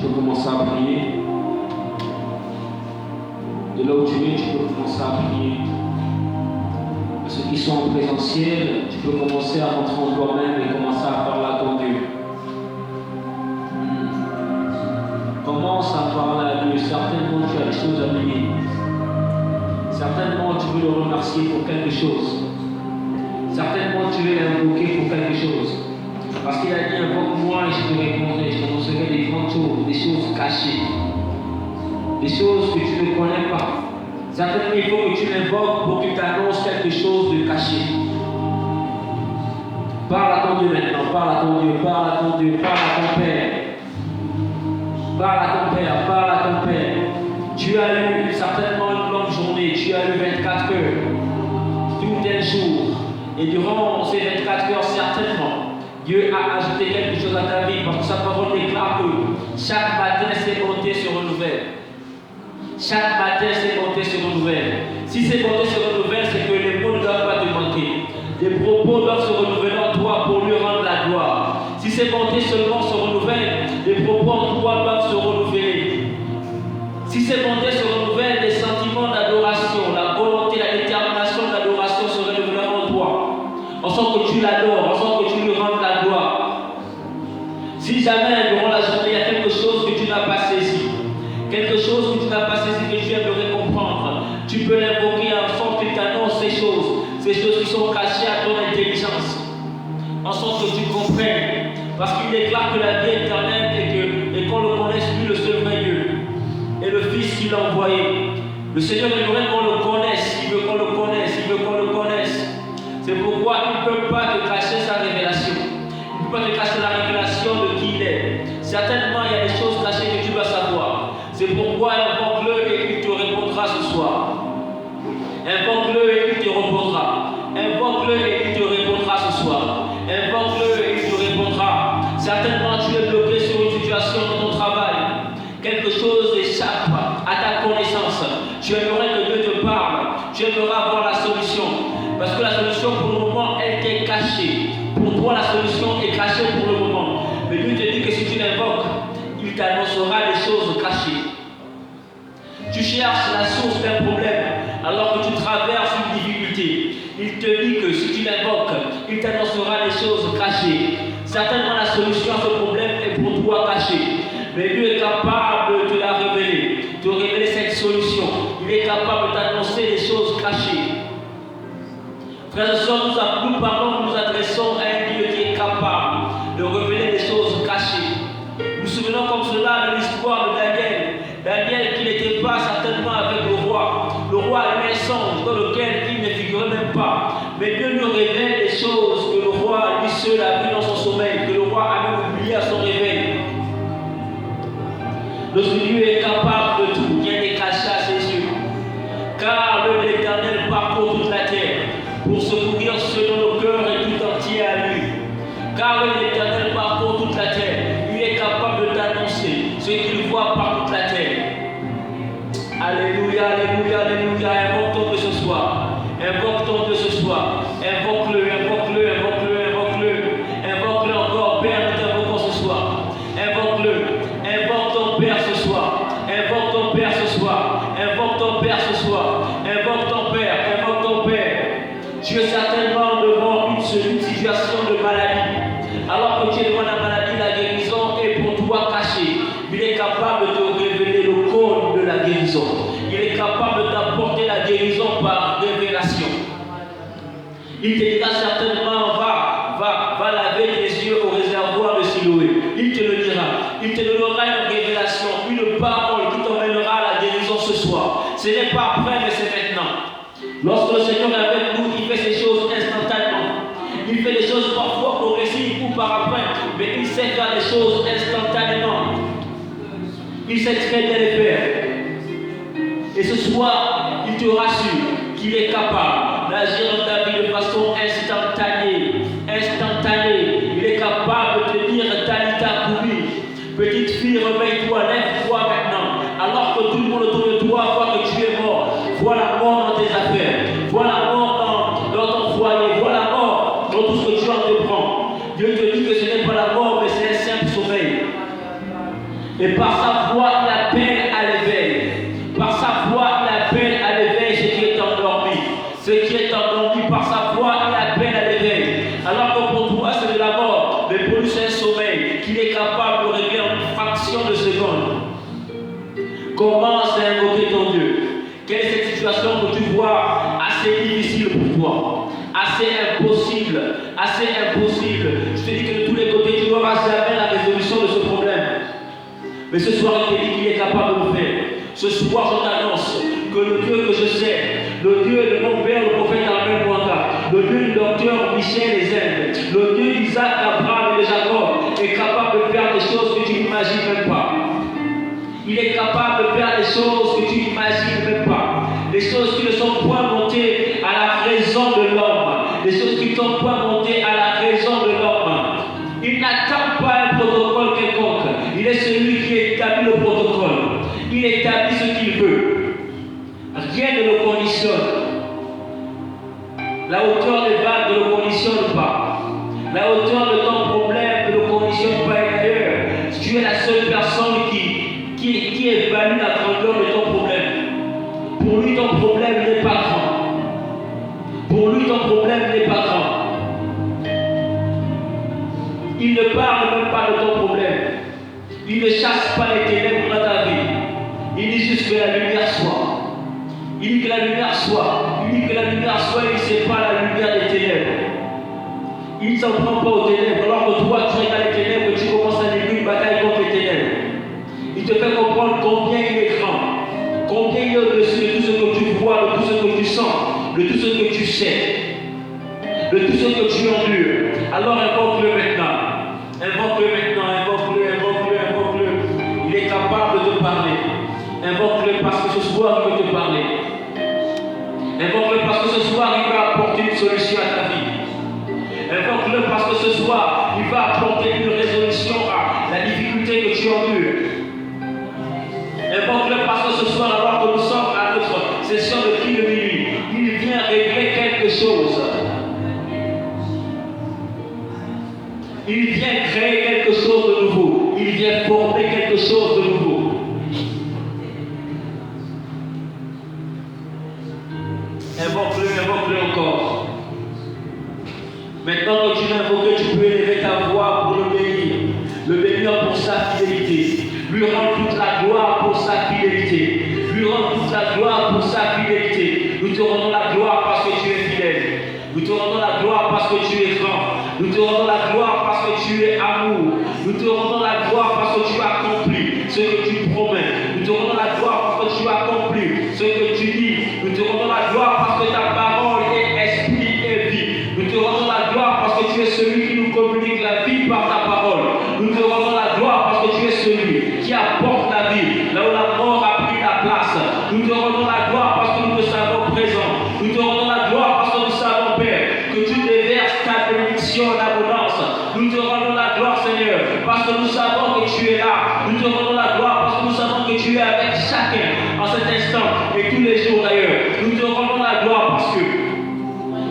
peux commencer à prier. De là où tu es, tu peux commencer à prier. Pour ceux qui sont en présentiel, tu peux commencer à rentrer en toi-même et commencer à parler à ton Dieu. Commence à parler à Dieu. Certainement, tu as des choses à lui dire. Certainement, tu veux le remercier pour quelque chose. Certainement, tu veux l'invoquer pour quelque chose. Parce qu'il a dit, invoque-moi et je te répondrai. Je t'annoncerai des grandes choses, des choses cachées. Des choses que tu ne connais pas. Certainement, il faut que tu l'invoques pour qu'il t'annonce quelque chose de caché. Parle à ton Dieu maintenant, parle à ton Dieu, parle à ton Dieu, parle à ton Père. Parle à ton Père, parle à ton Père. Tu as eu certainement une longue journée, tu as eu 24 heures, tout un jour. Et durant ces 24 heures, certainement, Dieu a ajouté quelque chose à ta vie parce que sa parole déclare que chaque matin, ses bontés se renouvellent. Chaque matin, ses bontés se renouvellent. Si ces bontés se renouvellent, c'est que les mots ne doivent pas te manquer. Les propos doivent se renouveler en toi pour lui rendre la gloire. Si ces bontés seulement se renouvellent, les propos en toi doivent se renouveler. Si ces bontés se renouvellent, les sentiments d'adoration, la volonté, la détermination de l'adoration se renouvelleront en toi. En sorte que tu l'adores, en sorte que tu lui rendes la gloire. Si jamais durant la journée, il y a quelque chose que tu n'as pas saisi, quelque chose que tu n'as pas saisi, que tu aimerais comprendre, tu peux l'invoquer en sorte qu'il t'annonce ces choses qui sont cachées à ton intelligence, en sorte que tu comprennes. Parce qu'il déclare que la vie éternelle et qu'on le connaisse lui, le seul vrai Dieu, et le Fils qu'il a envoyé. Le Seigneur aimerait qu'on le connaisse, il veut qu'on le connaisse, il veut qu'on le connaisse. C'est pourquoi il ne peut pas te cacher sa révélation. Il ne peut pas te cacher la révélation de qui il est. Certainement, il y a des choses cachées que tu dois savoir. C'est pourquoi invoque-le et il te répondra ce soir. Invoque-le et il te répondra. Invoque-le et il te répondra ce soir. Invoque-le et il te répondra. Certainement, tu es bloqué sur une situation dans ton travail. Quelque chose échappe à ta connaissance. Tu aimerais que Dieu te parle. Tu aimerais avoir la solution. Parce que la solution pour le moment, elle t'est cachée. Pour toi, la solution est cachée pour le moment. Mais Dieu te dit que si tu l'invoques, il t'annoncera des choses cachées. Tu cherches la source d'un problème alors que tu traverses une difficulté. Il te dit que si tu l'invoques, il t'annoncera des choses cachées. Certainement la solution à ce problème est pour toi cachée. Mais Dieu est capable de te la révéler, de révéler cette solution. Il est capable de t'annoncer des choses cachées. Frères et sœurs, nous parlons, nous adressons à un Dieu qui est capable de révéler des choses cachées. Nous nous souvenons comme cela de l'histoire de Daniel. Daniel qui n'était pas certainement avec le roi. Le roi a eu un songe dans lequel il ne figurait même pas. Mais Dieu lui révèle des choses que le roi lui seul a vu dans son sommeil, que le roi a même oublié à son réveil. Notre Dieu est capable de tout, rien n'est caché à ses yeux. Car l'Éternel parcourt toute la terre pour secourir ceux dont le cœur est tout entier à lui. Car l'Éternel parcourt toute la terre, il est capable de t'annoncer ce qu'il voit par toute la terre. Alléluia, alléluia, alléluia. Invoque ton Dieu ce soir. Invoque ton Dieu ce soir. Invoque-le, invoque-le, invoque-le, invoque-le. Invoque-le encore, Père, nous t'invoquons ce soir. Invoque-le. Invoque ton Père ce soir. Invoque ton Père ce soir. Invoque ton Père ce soir. Invoque ton Père. Invoque ton Père. Tu es certainement devant une situation de maladie. Alors que tu es devant la maladie, la guérison est pour toi cachée. Il est capable de te révéler le code de la guérison. Il est capable de t'apporter la guérison par révélation. Il te dira certainement, va laver tes yeux au réservoir de Siloé. Il te le dira. Il te donnera une révélation, une parole qui t'emmènera à la guérison ce soir. Ce n'est pas après, mais c'est maintenant. Lorsque le Seigneur est avec nous, il fait ces choses instantanément. Il fait des choses parfois progressives ou par après, mais il sait faire des choses instantanément. Il sait très bien les faire. Et ce soir, il te rassure qu'il est capable d'agir dans ta vie de façon instantanée. Instantanée. Il est capable de te dire Talita Koumi, petite fille, réveille-toi, lève-toi maintenant. Alors que tout le monde autour de toi voit que tu es mort. Vois la mort dans tes affaires. Vois la mort dans ton foyer. Vois la mort dans tout ce que tu entreprends. Dieu te dit que ce n'est pas la mort, mais c'est un simple sommeil. Et par sa voix, il appelle à l'éveil. Par sa voix, il appelle à l'éveil ce qui est endormi. Ce qui est endormi, par sa voix, il appelle à l'éveil. Alors que pour toi, c'est de la mort. Mais pour lui, c'est un sommeil qu'il est capable de régler en une fraction de seconde. Commence à invoquer ton Dieu. Quelle est cette situation que tu vois assez difficile pour toi? Assez impossible. Assez impossible. Je te dis que de tous les côtés, tu n'auras jamais la résolution de ce problème. Mais ce soir, il te dit qu'il est capable de le faire. Ce soir, je t'annonce que le Dieu que je sais, le Dieu de mon père, le prophète Armel Mwanga, le Dieu du docteur Michel Ezen, le Dieu d'Isaac, Abraham et de Jacob, est capable de faire des choses que tu n'imagines même pas. Il est capable de faire des choses que tu n'imagines même pas. Des choses qui ne sont point montées à la raison de l'homme. Des choses qui ne sont point montées à la raison de l'homme. Il n'attend pas un protocole quelconque. Il est celui qui établit le protocole. Il établit ce qu'il veut. Rien ne le conditionne. La hauteur des vagues ne le conditionne pas. La hauteur de ton problème ne le conditionne pas d'ailleurs. Tu es la seule personne qui évalue la grandeur de ton problème. Pour lui, ton problème n'est pas grand. Pour lui, ton problème n'est pas grand. Il ne parle même pas de ton problème. Il ne chasse pas les ténèbres dans ta vie. Il dit juste que la lumière soit. Il dit que la lumière soit. Il dit que la lumière soit, il ne sait pas la lumière des ténèbres. Il ne s'en prend pas aux ténèbres. Alors que toi, tu regardes les ténèbres et tu commences à livrer une bataille contre les ténèbres. Il te fait comprendre combien il est grand. Combien il est au-dessus de tout ce que tu vois, de tout ce que tu sens, de tout ce que tu sais, de tout ce que tu endures. Alors invoque-le maintenant. Invoque-le maintenant, invoque-le, invoque-le, invoque-le. Il est capable de te parler. Invoque-le parce que ce soir, il veut te parler. Invoque-le parce que ce soir, il va apporter une solution à ta vie. Invoque-le parce que ce soir, il va apporter une résolution à la difficulté que tu endures. Invoque-le parce que ce soir, alors que nous sommes à notre session de cri de minuit, il vient régler quelque chose. Il vient créer quelque chose de nouveau. Il vient former quelque chose de nouveau. Invoque-le, invoque-le encore. Maintenant que tu l'as invoqué, tu peux élever ta voix pour le bénir. Le bénir pour sa fidélité. Lui rendre toute la gloire pour sa fidélité. Lui rendre toute la gloire pour sa fidélité. Nous te rendons la gloire parce que tu es fidèle. Nous te rendons la gloire parce que tu es grand. Nous te rendons la gloire parce que tu es amour. Nous te rendons la gloire parce que tu accomplis ce que tu promets. Nous te rendons la gloire parce que tu accomplis ce que tu dis. Nous te rendons la gloire parce que ta parole est esprit et vie. Nous te rendons la gloire parce que tu es celui qui nous communique la vie par ta parole. Nous te rendons la gloire parce que tu es celui qui apporte la vie là où la mort a pris la place. Nous te rendons la gloire parce que nous te savons présent. Nous te rendons la gloire parce que nous savons, Père, que tu déverses ta bénédiction en abondance. Nous te rendons la gloire, Seigneur, parce que nous savons que tu es là. Nous te rendons la gloire parce que nous savons que tu es avec chacun en cet instant et tous les jours d'ailleurs. Nous te rendons la gloire parce que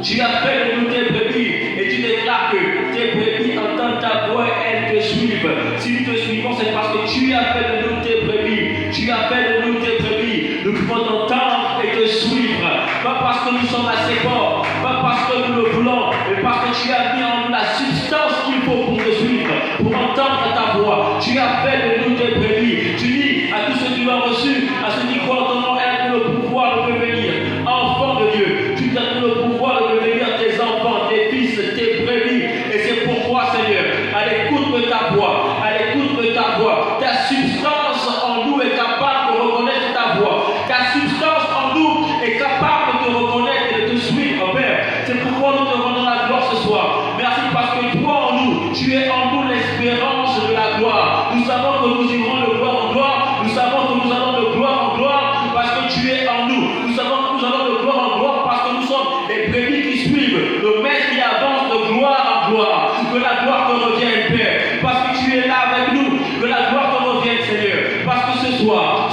tu as fait de nous tes brebis et tu déclares que tes brebis entendent ta voix et elles te suivent. Si nous te suivons, c'est parce que tu as fait de nous tes brebis. Tu as fait de nous tes brebis. Nous pouvons t'entendre et te suivre. Pas parce que nous sommes assez forts, pas parce que nous le voulons, mais parce que tu as mis en nous la substance qu'il faut pour te suivre, pour entendre ta voix. Tu as fait de nous tes brebis. Tu dis à tous ceux qui l'ont reçu, à ceux qui croient en ton nom, aide le pouvoir de devenir enfants de Dieu. Tu donnes le pouvoir de devenir tes enfants, tes fils, tes brebis. Et c'est pourquoi, Seigneur, à l'écoute de ta voix, ta substance en nous est capable de reconnaître ta voix. Ta substance en nous est capable de te reconnaître et de te suivre, Père. C'est pourquoi nous te rendons la gloire ce soir. Merci parce que toi en nous, tu es en nous l'espérance de la gloire. Nous savons que nous irons de gloire en gloire. Nous savons que nous allons de gloire en gloire parce que tu es en nous. Nous savons que nous allons de gloire en gloire parce que nous sommes les brebis qui suivent le maître qui avance de gloire en gloire. Que la gloire te revienne, Père, parce que tu es là avec nous. Que la gloire te revienne, Seigneur, parce que ce soir,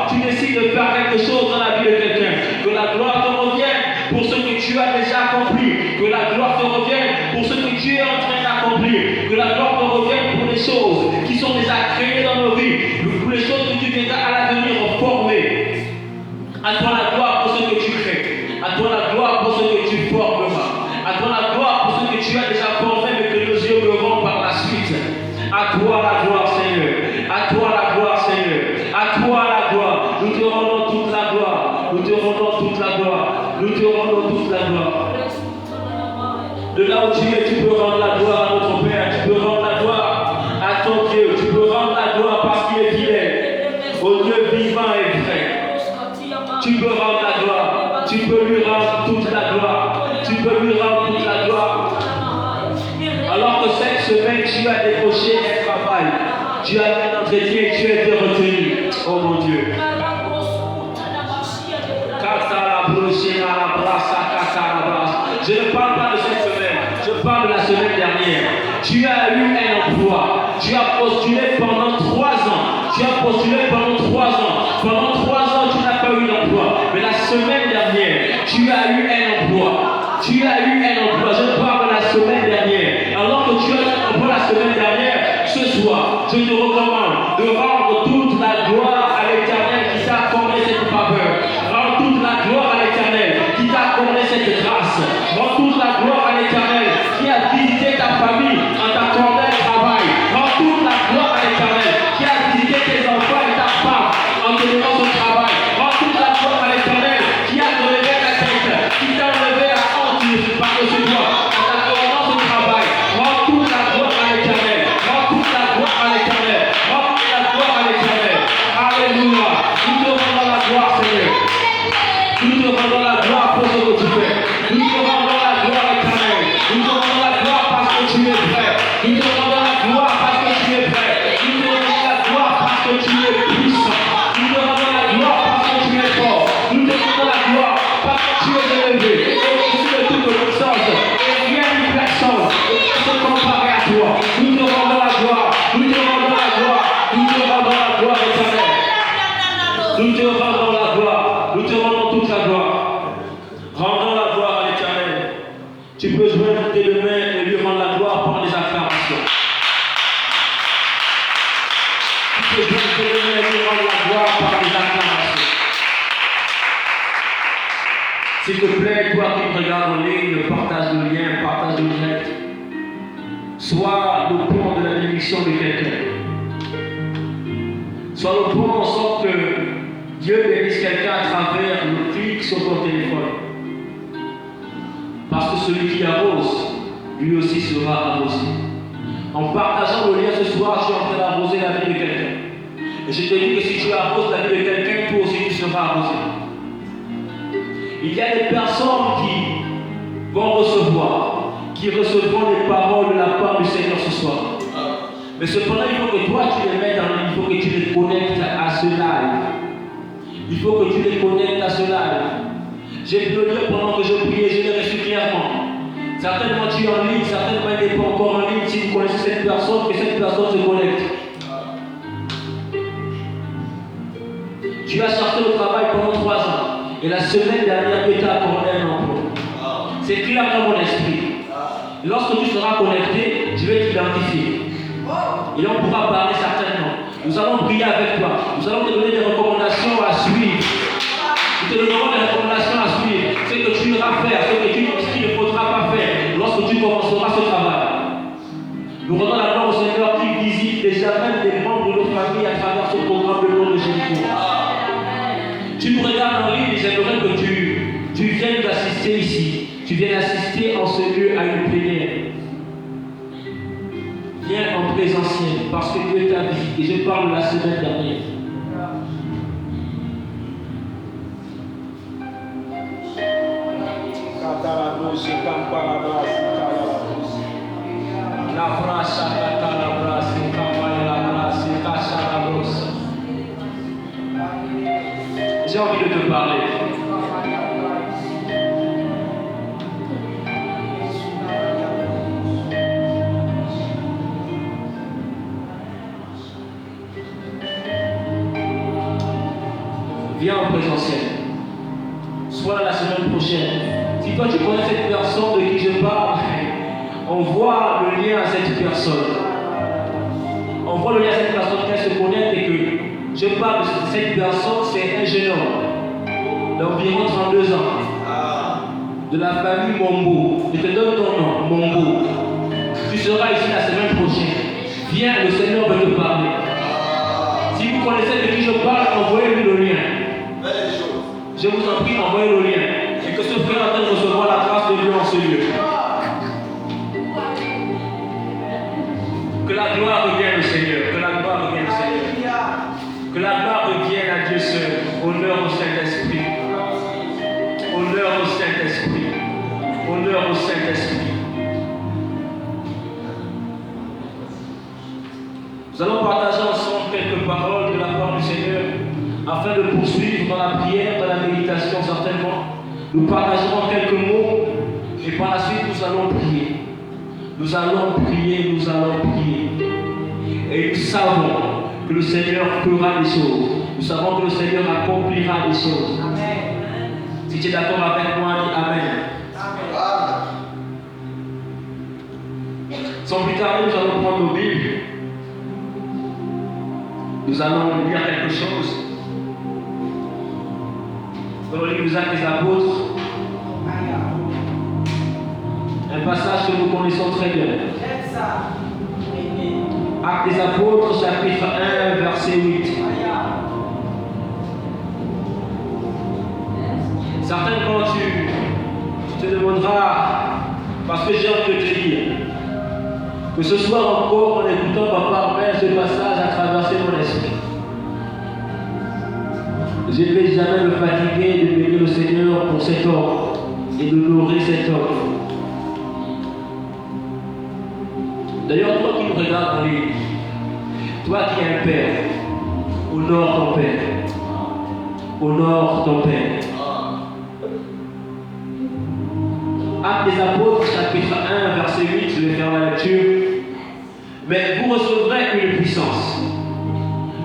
tu décides de faire quelque chose dans la vie de quelqu'un. Que la gloire te revienne pour ce que tu as déjà accompli. Que la gloire te revienne pour ce que tu es en train d'accomplir. Que la gloire te revienne pour les choses qui sont déjà créées dans nos vies. postulé pendant 3 ans. Pendant 3 ans, tu n'as pas eu d'emploi. Mais la semaine dernière, tu as eu un emploi. Tu as eu un emploi. Je parle de la semaine dernière. Alors que tu as eu un emploi la semaine dernière, ce soir, je te recommande de rendre toute la gloire à l'Éternel qui t'a accordé cette faveur. Rends toute la gloire à l'Éternel qui t'a accordé cette grâce. Rends toute la gloire à l'Éternel qui a visité ta famille en t'accordant un travail. Rends toute la gloire à l'Éternel qui a visité tes enfants et ta femme en te donnant son travail. Rends toute la gloire à l'Éternel qui a relevé ta tête, qui t'a enlevé la honte par-dessus toi en t'accordant son travail. Rends toute la gloire à l'Éternel. Rends toute la gloire à l'Éternel. Rends toute la gloire à l'Éternel. Alléluia. Nous te rendons la gloire, Seigneur. Nous te rendons la gloire pour ce que tu fais. Nous te rendons la gloire, Éternel. Nous te rendons la gloire parce que tu es prêt. Nous te rendons la gloire parce que tu es prêt. Nous te rendons la gloire parce que tu es puissant. Nous te rendons la gloire parce que tu es fort. Nous te rendons la gloire parce que tu es élevé. Au-dessus de toute puissance. Et rien ni personne ne peut se comparer à toi. Nous te rendons la gloire. Nous te rendons la gloire. Nous te rendons la gloire, Éternel. Nous te rendons la gloire. Nous te rendons toute la gloire. Rendons la gloire à l'Éternel. Tu peux joindre tes deux mains et lui rendre la gloire par des acclamations. Tu peux joindre tes deux mains et lui rendre la gloire par des acclamations. S'il te plaît, toi qui me regardes en ligne, partage le lien, partage le direct. Sois le pont de la bénédiction de quelqu'un. Sois le pont en sorte que Dieu bénisse quelqu'un à travers le clic sur ton téléphone. Parce que celui qui arrose, lui aussi sera arrosé. En partageant le lien ce soir, tu es en train d'arroser la vie de quelqu'un. Et je te dis que si tu arroses la vie de quelqu'un, toi aussi tu seras arrosé. Il y a des personnes qui vont recevoir, qui recevront les paroles de la part du Seigneur ce soir. Mais cependant, il faut que toi tu les mettes en ligne, il faut que tu les connectes à ce live. Il faut que tu les connectes à ce live. J'ai pu le dire pendant que je priais, je l'ai reçu clairement. Certainement tu es en ligne, certainement il n'est pas encore en ligne. Si vous connaissez cette personne, que cette personne se connecte. Tu as cherché le travail pendant 3 ans. Et la semaine dernière, Dieu t'a accordé un emploi. C'est clair dans mon esprit. Et lorsque tu seras connecté, je vais t'identifier. Et on pourra parler certainement. Nous allons prier avec toi. Nous allons te donner des recommandations à suivre. Nous te donnerons des recommandations à suivre. Ce que tu iras faire, ce qu'il ne faudra pas faire lorsque tu commenceras ce travail. Nous rendons la gloire au Seigneur qui visite déjà même des membres de nos familles à travers ce programme de nom de Jésus. Tu nous regardes en ligne et j'aimerais que tu viennes assister ici. Tu viennes assister en ce lieu à une plénière. Viens en présentiel parce que Dieu t'a visité. Je parle de la semaine dernière. J'ai envie de te parler. Viens en présentiel. Soit la semaine prochaine. Si toi tu connais cette personne de qui je parle, envoie le lien à cette personne. Envoie le lien à cette personne qu'elle se connecte et que je parle de cette personne, c'est un jeune homme d'environ 32 ans. De la famille Mombo. Je te donne ton nom, Mombo. Tu seras ici la semaine prochaine. Viens, le Seigneur veut te parler. Si vous connaissez de qui je parle, envoyez-lui le lien. Je vous en prie, envoyez le lien. Et que ce frère attende de recevoir la grâce de Dieu en ce lieu. Que la gloire revienne au Seigneur. Que la gloire revienne au Seigneur. Que la gloire revienne à Dieu seul. Honneur au Saint-Esprit. Honneur au Saint-Esprit. Honneur au Saint-Esprit. Nous allons partager ensemble quelques paroles de la part du Seigneur afin de poursuivre dans la prière, dans la méditation certainement. Nous partagerons quelques mots et par la suite nous allons prier. Nous allons prier, nous allons prier. Et nous savons que le Seigneur fera des choses. Nous savons que le Seigneur accomplira des choses. Amen. Si tu es d'accord avec moi, dis Amen. Amen. Sans plus tarder, nous allons prendre nos Bibles. Nous allons lire quelque chose. Dans le livre des Actes des Apôtres. Un passage que nous connaissons très bien. Actes des Apôtres, chapitre 1, verset 8. Certains, quand tu te demanderas, parce que j'ai envie de te dire, que ce soir encore, en écoutant Papa Père, ce passage a traversé mon esprit. Je ne vais jamais me fatiguer de bénir le Seigneur pour cet homme et d'honorer cet homme. D'ailleurs, toi qui me regardes en ligne, toi qui es un père, honore ton père. Honore ton père. Actes des Apôtres, chapitre 1, verset 8, je vais faire la lecture. Mais vous recevrez une puissance.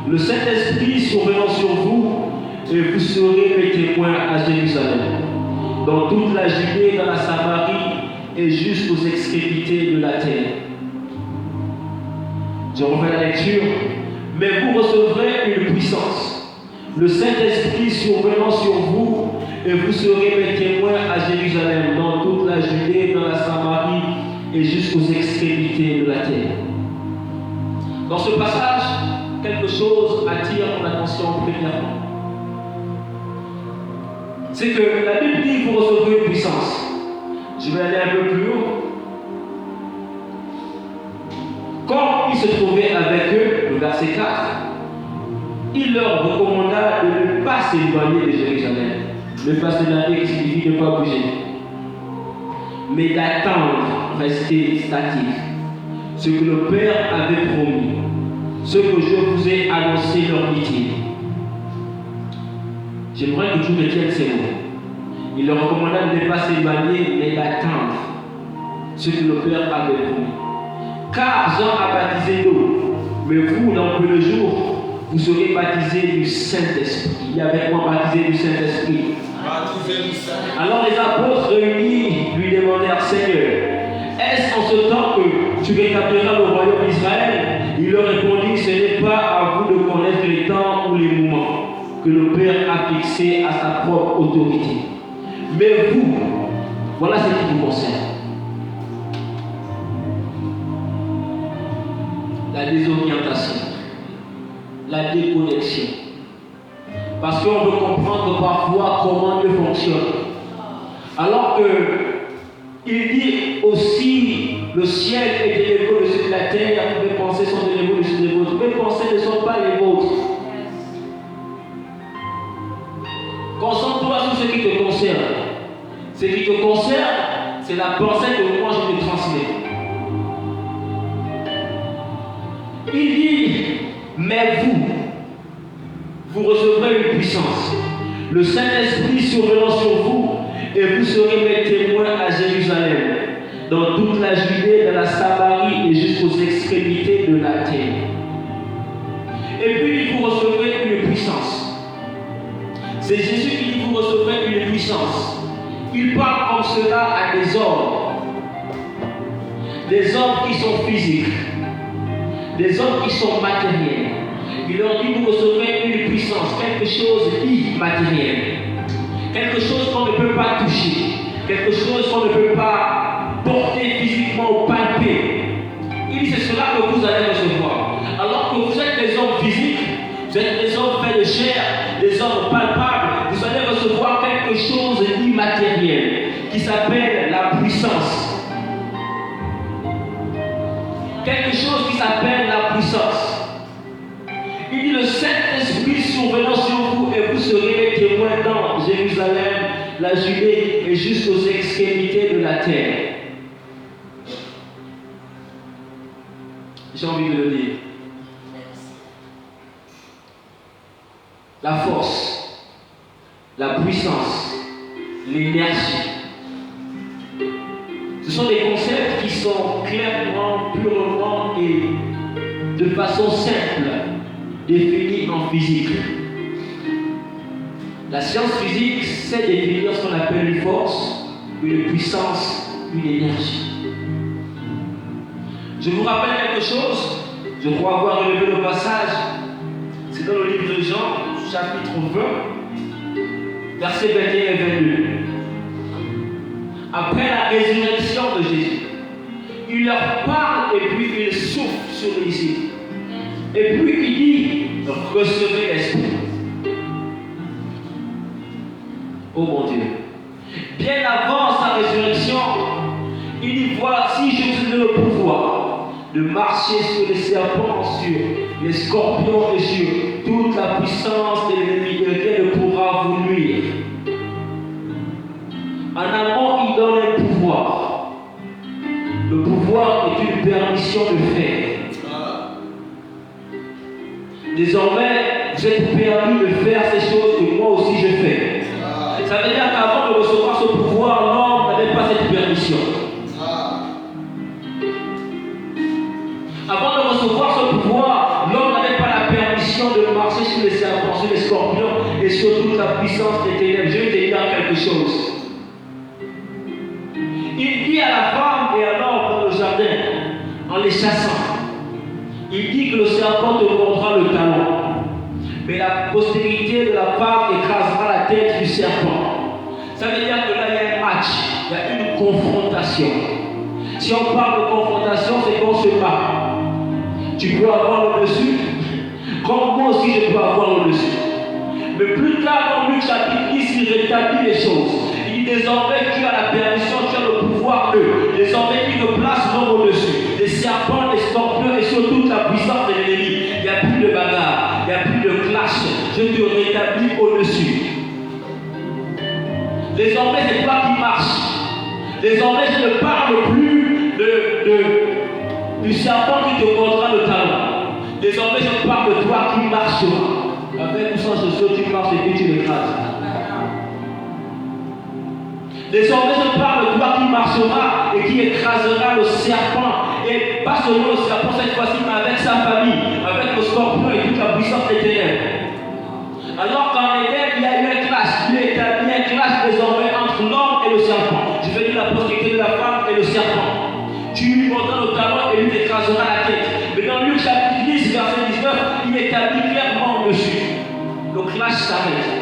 Le Saint-Esprit survenant sur vous, et vous serez mes témoins à Jérusalem, dans toute la Judée, dans la Samarie, et jusqu'aux extrémités de la terre. Je refais la lecture. Mais vous recevrez une puissance. Le Saint-Esprit survenant sur vous, et vous serez mes témoins à Jérusalem, dans toute la Judée, dans la Samarie, et jusqu'aux extrémités de la terre. Dans ce passage, quelque chose attire mon attention premièrement. C'est que la Bible dit que vous recevrez une puissance. Je vais aller un peu plus haut. Quand il se trouvait avec eux, le verset 4, il leur recommanda de ne pas s'éloigner de Jérusalem. Ne pas s'éloigner qui signifie ne pas bouger. Mais d'attendre, rester statique. Ce que le Père avait promis. Ce que je vous ai annoncé leur dit-il. J'aimerais que tu retiennes ces mots. Il leur recommanda de ne pas s'éloigner, mais d'attendre ce que le Père avait promis. Car Jean a baptisé d'eau, mais vous, dans peu de jours, vous serez baptisés du Saint-Esprit. Il y avait quoi baptisé du Saint-Esprit? Alors les apôtres réunis lui demandèrent, Seigneur, est-ce en ce temps que tu rétabliras le royaume d'Israël? Il leur répondit, ce n'est pas à vous de connaître les temps ou les moments que le Père a fixés à sa propre autorité. Mais vous, voilà ce qui vous concerne. La désorientation, la déconnexion. Parce qu'on veut comprendre parfois comment Dieu fonctionne. Alors que il dit aussi le ciel est de l'écho de la terre, mes pensées sont de l'écho de les vôtres. Mes pensées ne sont pas les vôtres. Concentre-toi sur ce qui te concerne. Ce qui te concerne, c'est la pensée que moi je te transmets. Il dit, mais vous recevrez une puissance. Le Saint-Esprit survenant sur vous, et vous serez mes témoins à Jérusalem, dans toute la Judée, dans la Samarie et jusqu'aux extrémités de la terre. Et puis vous recevrez une puissance. C'est Jésus qui dit vous recevrez une puissance. Il parle comme cela à des hommes qui sont physiques, des hommes qui sont matériels. Il leur dit vous recevrez une puissance, quelque chose d'immatériel, quelque chose qu'on ne peut pas toucher, quelque chose qu'on ne peut pas porter physiquement ou palper. Il dit c'est cela que vous allez recevoir. Alors que vous êtes des hommes physiques, vous êtes des hommes faits de chair, des hommes palpables, vous allez recevoir quelque chose d'immatériel qui s'appelle la puissance. Quelque chose qui s'appelle la puissance. Il dit le Saint-Esprit survenant sur vous et vous serez les témoins dans Jérusalem, la Judée et jusqu'aux extrémités de la terre. J'ai envie de le dire. La force, la puissance, l'énergie. Ce sont des concepts qui sont clairement, purement et de façon simple définit en physique. La science physique sait définir ce qu'on appelle une force, une puissance, une énergie. Je vous rappelle quelque chose, je crois avoir relevé le passage, c'est dans le livre de Jean, chapitre 20, versets 21 et 22. Après la résurrection de Jésus, il leur parle et puis il souffle sur les disciples. Et puis il dit, recevez l'Esprit. Oh mon Dieu. Bien avant sa résurrection, il dit, voici je vous donne le pouvoir de marcher sur les serpents, sur les scorpions et sur toute la puissance de l'ennemi, de lequel ne pourra vous nuire. En amont, il donne un pouvoir. Le pouvoir est une permission de faire. Désormais, vous êtes permis de faire ces choses que moi aussi je fais. Ça veut dire qu'avant de recevoir ce pouvoir, l'homme n'avait pas cette permission. Avant de recevoir ce pouvoir, l'homme n'avait pas la permission de marcher sur les serpents, sur les scorpions et sur toute la puissance des ténèbres. Je vais te dire quelque chose. Il dit à la femme et à l'homme dans le jardin, en les chassant, il dit que le serpent te mordra le talon, mais la postérité de la femme écrasera la tête du serpent. Ça veut dire que là, il y a un match, il y a une confrontation. Si on parle de confrontation, c'est qu'on se bat. Tu peux avoir le dessus, comme moi aussi je peux avoir le dessus. Mais plus tard, dans Luc chapitre 10, il rétablit les choses. Il dit désormais tu as la permission, tu as le pouvoir de. Désormais il ne place l'homme au-dessus. Les serpents, les scorpions et sur toute la puissance de l'ennemi. Il n'y a plus de bagarre, il n'y a plus de clash. Je te rétablis au-dessus. Désormais c'est toi qui marches. Désormais je ne parle plus du serpent qui te mordra le talon. Désormais je parle de toi qui marcheras. Avec ou sans chaussures, tu marches et puis tu l'écrases. Désormais, je parle de toi qui marchera et qui écrasera le serpent. Et pas seulement le serpent cette fois-ci, mais avec sa famille, avec le scorpion et toute la puissance des ténèbres. Alors qu'en Éden, il y a eu un clash. Dieu établit un clash désormais entre l'homme et le serpent. Je vais dire la postérité de la femme et le serpent. Tu lui mordras le talon et lui t'écrasera la tête. Mais dans Luc chapitre 10, verset 19, il établit clairement dessus. Le clash s'arrête.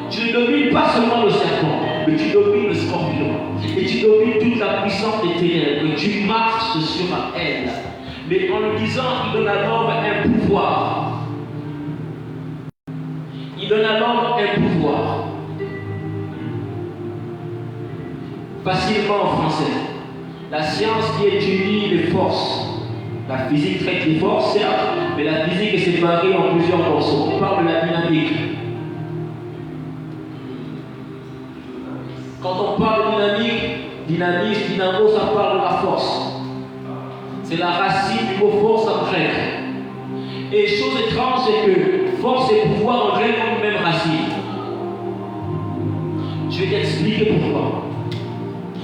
Tu ne domines pas seulement le serpent, mais tu domines le scorpion. Et tu domines toute la puissance des ténèbres. Tu marches sur elle. Mais en le disant, il donne à l'homme un pouvoir. Il donne à l'homme un pouvoir. Facilement en français. La science qui étudie les forces. La physique traite les forces, certes, mais la physique est séparée en plusieurs morceaux. On parle de la dynamique. Quand on parle de dynamique, dynamo, ça parle de la force. C'est la racine du mot force en grec. Et chose étrange, c'est que force et pouvoir en grec ont une même racine. Je vais t'expliquer pourquoi.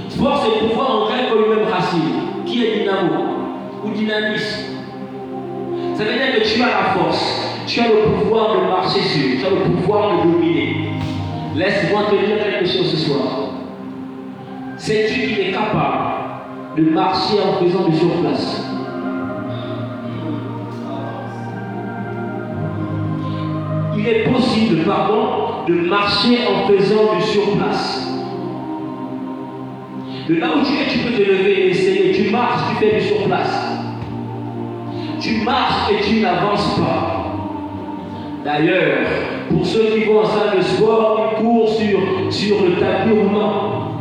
Force et pouvoir en grec ont une même racine. Qui est dynamo ou dynamisme? Ça veut dire que tu as la force, tu as le pouvoir de marcher sur, tu as le pouvoir de dominer. Laisse-moi te dire quelque chose ce soir. Sais-tu qu'il est capable de marcher en faisant du surplace? Il est possible, de marcher en faisant du surplace. De là où tu es, tu peux te lever et essayer. Tu marches, tu fais du surplace. Tu marches et tu n'avances pas. D'ailleurs, pour ceux qui vont en salle de sport, ils courent sur le tapis roulant.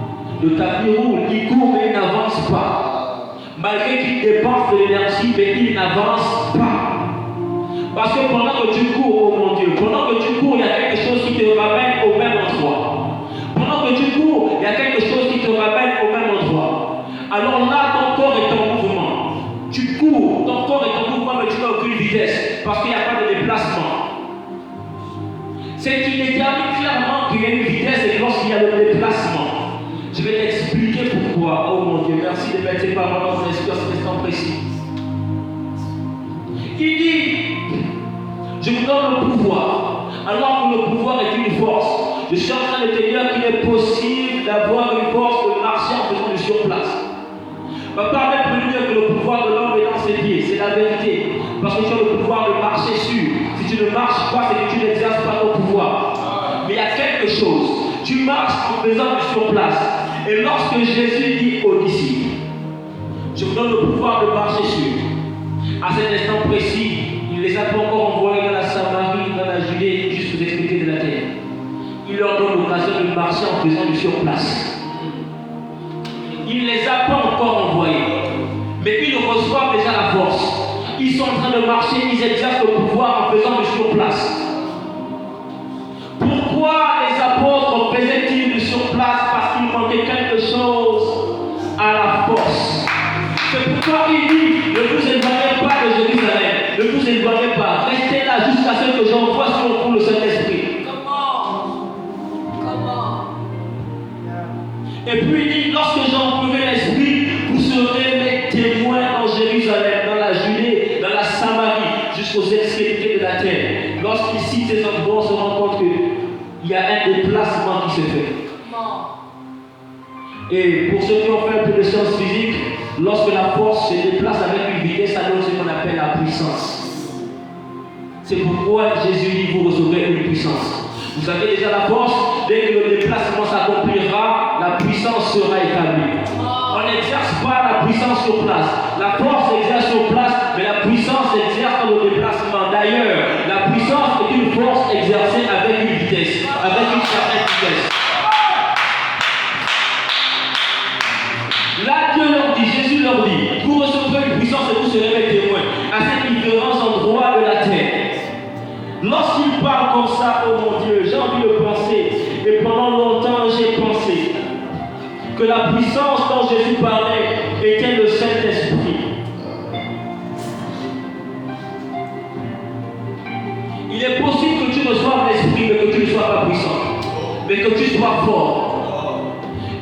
Le tapis roule, ils courent mais ils n'avancent pas. Malgré qu'ils dépensent de l'énergie, mais ils n'avancent pas. Parce que pendant que tu cours, oh mon Dieu, pendant que tu cours, il y a quelque chose qui te ramène au même endroit. Pendant que tu cours, il y a quelque chose qui te ramène au même endroit. Alors là, ton corps est en mouvement. Tu cours, ton corps est en mouvement, mais tu n'as aucune vitesse. Parce qu'il n'y a pas de déplacement. C'est qu'il détermine clairement qu'il y a une vitesse et lorsqu'il y a le déplacement. Je vais t'expliquer pourquoi. Oh mon Dieu, merci de mettre ces paroles dans mon esprit en cet instant précis. Il dit, Je vous donne le pouvoir. Alors que le pouvoir est une force. Je suis en train de te dire qu'il est possible d'avoir une force de marcher en faisant du surplace. Ma part est plus dire que le pouvoir de l'homme est dans ses pieds. C'est la vérité. Parce que tu as le pouvoir de marcher sur. Si tu ne marches pas, c'est que tu n'exerces pas ton pouvoir. Mais il y a quelque chose. Tu marches en faisant du surplace. Et lorsque Jésus dit aux disciples, je vous donne le pouvoir de marcher sur. À cet instant précis, il ne les a pas encore envoyés dans la Samarie, dans la Judée, jusqu'aux extrémités de la terre. Il leur donne l'occasion de marcher en faisant du surplace. Il ne les a pas encore envoyés, mais ils reçoivent déjà la force. Ils sont en train de marcher, ils exercent le pouvoir en faisant du surplace. Pourquoi les apôtres faisaient-ils du surplace? Parce qu'il manquait quelque chose à la force. C'est pourquoi il dit, ne vous éloignez pas de Jérusalem, ne vous éloignez pas, restez là jusqu'à ce que j'envoie sur vous le Saint-Esprit. Et puis il dit, lorsque j'enverrai l'Esprit, vous serez mes témoins dans Jérusalem, dans la Judée, dans la Samarie, jusqu'aux extrémités de la terre. Lorsqu'il cite ces endroits, on se rend compte qu'il y a un déplacement qui se fait. Et pour ceux qui ont fait un peu de sciences physiques, lorsque la force se déplace avec une vitesse, ça donne ce qu'on appelle la puissance. C'est pourquoi Jésus dit, vous recevrez une puissance. Vous avez déjà la force, dès que le déplacement s'accomplira, la puissance sera établie. On n'exerce pas la puissance sur place. La force s'exerce sur place, mais la puissance s'exerce dans le déplacement. D'ailleurs, la puissance est une force exercée avec une vitesse, avec une certaine vitesse. Là, Dieu leur dit, Jésus leur dit, vous recevrez une puissance et vous serez mes témoins à ces différents endroits de la terre. Lorsqu'il parle comme ça, oh mon Dieu, j'ai envie de penser, et pendant longtemps j'ai pensé que la puissance dont Jésus parlait était le Saint-Esprit. Il est possible que tu reçoives l'Esprit, mais que tu ne sois pas puissant, mais que tu sois fort.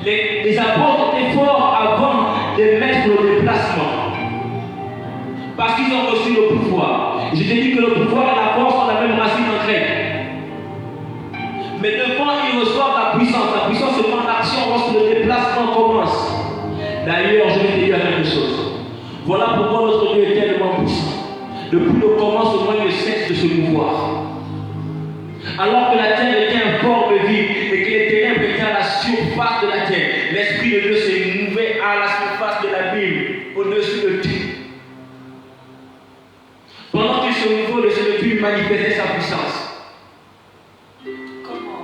Les apôtres étaient forts avant de mettre le déplacement. Parce qu'ils ont reçu le pouvoir. Je t'ai dit que le pouvoir et la force ont la même racine en grec. Mais devant, ils reçoivent la puissance. La puissance se met en action lorsque le déplacement commence. D'ailleurs, je vais te dire quelque chose. Voilà pourquoi notre Dieu est tellement puissant. Depuis le commencement, il ne cesse de se mouvoir. Alors que la terre était informe et vide et que les ténèbres étaient à la surface de la terre, l'Esprit de Dieu s'est mouvé à la surface de la Bible, au-dessus de tout. Pendant qu'il se mouvait au-dessus de tout, il manifestait sa puissance. Comment?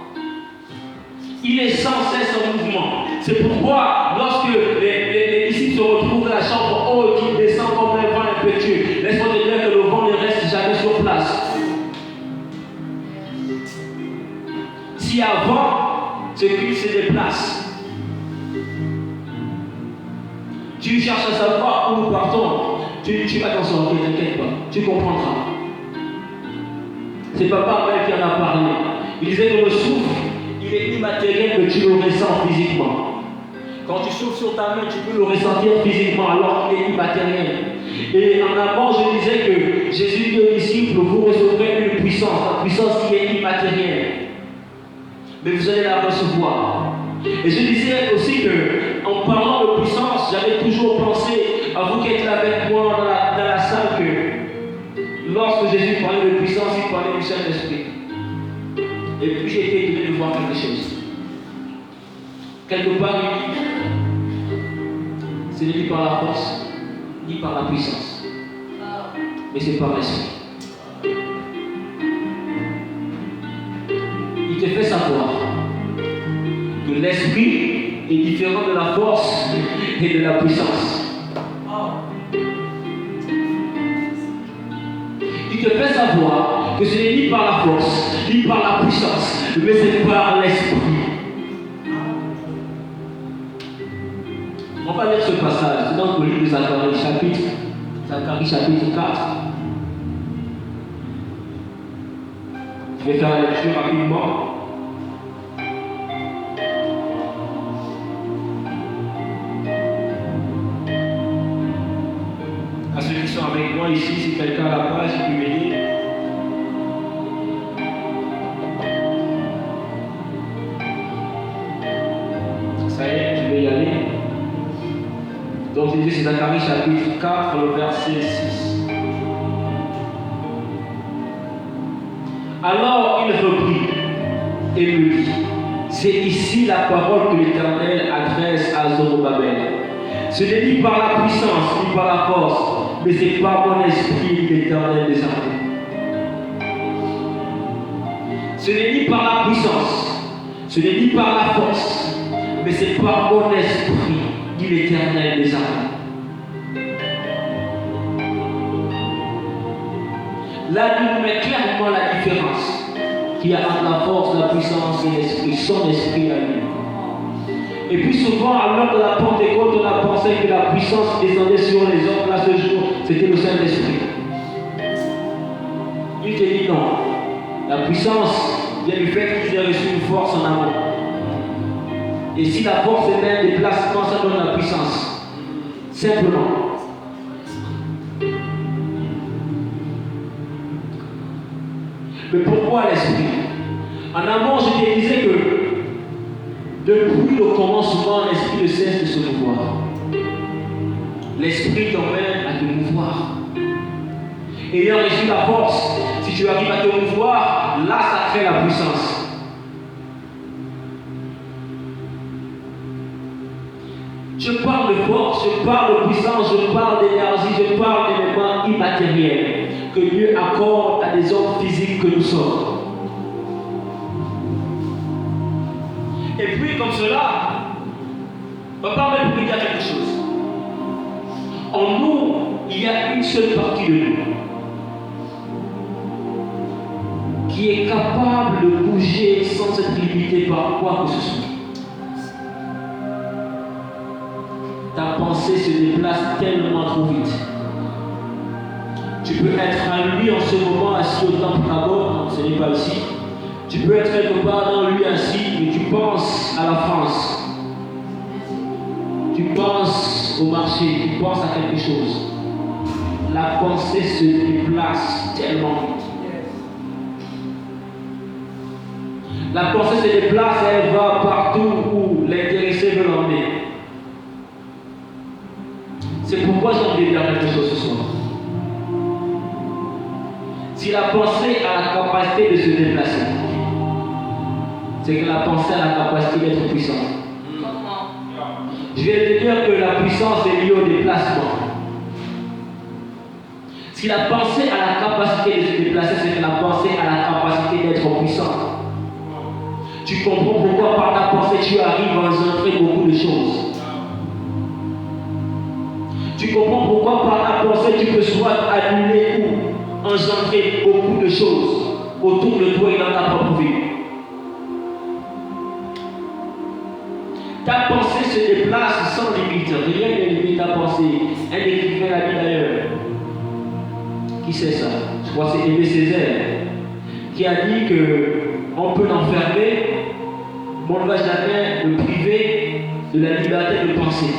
Il est sans cesse en mouvement. C'est pourquoi, lorsque les disciples se retrouvent dans la chambre haute, ils descendent comme un vent impétueux. Laisse-moi te dire que le vent ne reste jamais sur place. Si avant, c'est qu'il se déplace. Tu cherches à savoir où nous partons. Tu vas t'en sortir, t'inquiète pas. Tu comprendras. C'est Papa Abel qui en a parlé. Il disait que le souffle, il est immatériel, mais tu le ressens physiquement. Quand tu souffles sur ta main, tu peux le ressentir physiquement alors qu'il est immatériel. Et en avant, je disais que Jésus dit aux disciples, vous recevrez une puissance, la puissance qui est immatérielle. Mais vous allez la recevoir. Et je disais aussi que, en parlant de puissance, j'avais toujours pensé, à vous qui êtes là avec moi dans la salle, que lorsque Jésus parlait de puissance, il parlait du Saint-Esprit. Et puis j'ai été étonné de voir quelque chose. Quelque part, il dit, c'est ni par la force, ni par la puissance, mais c'est par l'Esprit. Il te fait savoir que l'Esprit est différent de la force et de la puissance. Il te fait savoir que ce n'est ni par la force, ni par la puissance, mais c'est par l'Esprit. On va lire ce passage, c'est dans le livre de Zacharie, chapitre 4. Je vais faire la lecture rapidement. À ceux qui sont avec moi ici, si quelqu'un à la page, il peut m'aider. Zacharie chapitre 4, le verset 6. Alors il reprit et me dit, c'est ici la parole que l'Éternel adresse à Zorobabel. Ce n'est ni par la puissance, ni par la force, mais c'est par mon esprit, dit l'Éternel des armées. Ce n'est ni par la puissance, ce n'est ni par la force, mais c'est par mon esprit, dit l'Éternel des armées. Là, il nous met clairement la différence qu'il y a entre la force, la puissance et l'esprit, son esprit à lui. Et puis souvent, à l'heure de la Pentecôte, on a pensé que la puissance descendait sur les hommes. Là, ce jour, c'était le Saint-Esprit. Il te dit non. La puissance vient du fait qu'ils aient reçu une force en amont. Et si la force est un déplacement, ça donne la puissance. Simplement. Mais pourquoi l'esprit? En amont, je te disais que depuis le commencement, l'esprit ne cesse de se mouvoir. L'esprit t'emmène à te mouvoir. Ayant reçu la force, si tu arrives à te mouvoir, là ça crée la puissance. Je parle de force, je parle de puissance, je parle d'énergie, je parle d'éléments immatériels que Dieu accorde à des hommes physiques que nous sommes. Et puis comme cela, on va permettre de dire quelque chose. En nous, il y a une seule partie de nous qui est capable de bouger sans être limité par quoi que ce soit. Ta pensée se déplace tellement trop vite. Tu peux être à lui en ce moment assis au temple Tabor, ce n'est pas ici. Tu peux être quelque part dans lui assis, mais tu penses à la France. Tu penses au marché, tu penses à quelque chose. La pensée se déplace tellement vite. La pensée se déplace et elle va partout où l'intéressé veut l'emmener. C'est pourquoi j'ai envie de dire quelque chose ce soir. Si la pensée a la capacité de se déplacer, c'est que la pensée a la capacité d'être puissante. Je vais te dire que la puissance est liée au déplacement. Si la pensée a la capacité de se déplacer, c'est que la pensée a la capacité d'être puissante. Tu comprends pourquoi par ta pensée tu arrives à engendrer beaucoup de choses. Tu comprends pourquoi par ta pensée tu peux soit annuler ou engendrer beaucoup de choses autour de toi et dans ta propre vie. Ta pensée se déplace sans limite. Rien ne limite ta pensée. Un écrivain l'a dit d'ailleurs. Qui sait ça? Je crois que c'est Aimé Césaire qui a dit qu'on peut l'enfermer, mais on ne va jamais le priver de la liberté de penser.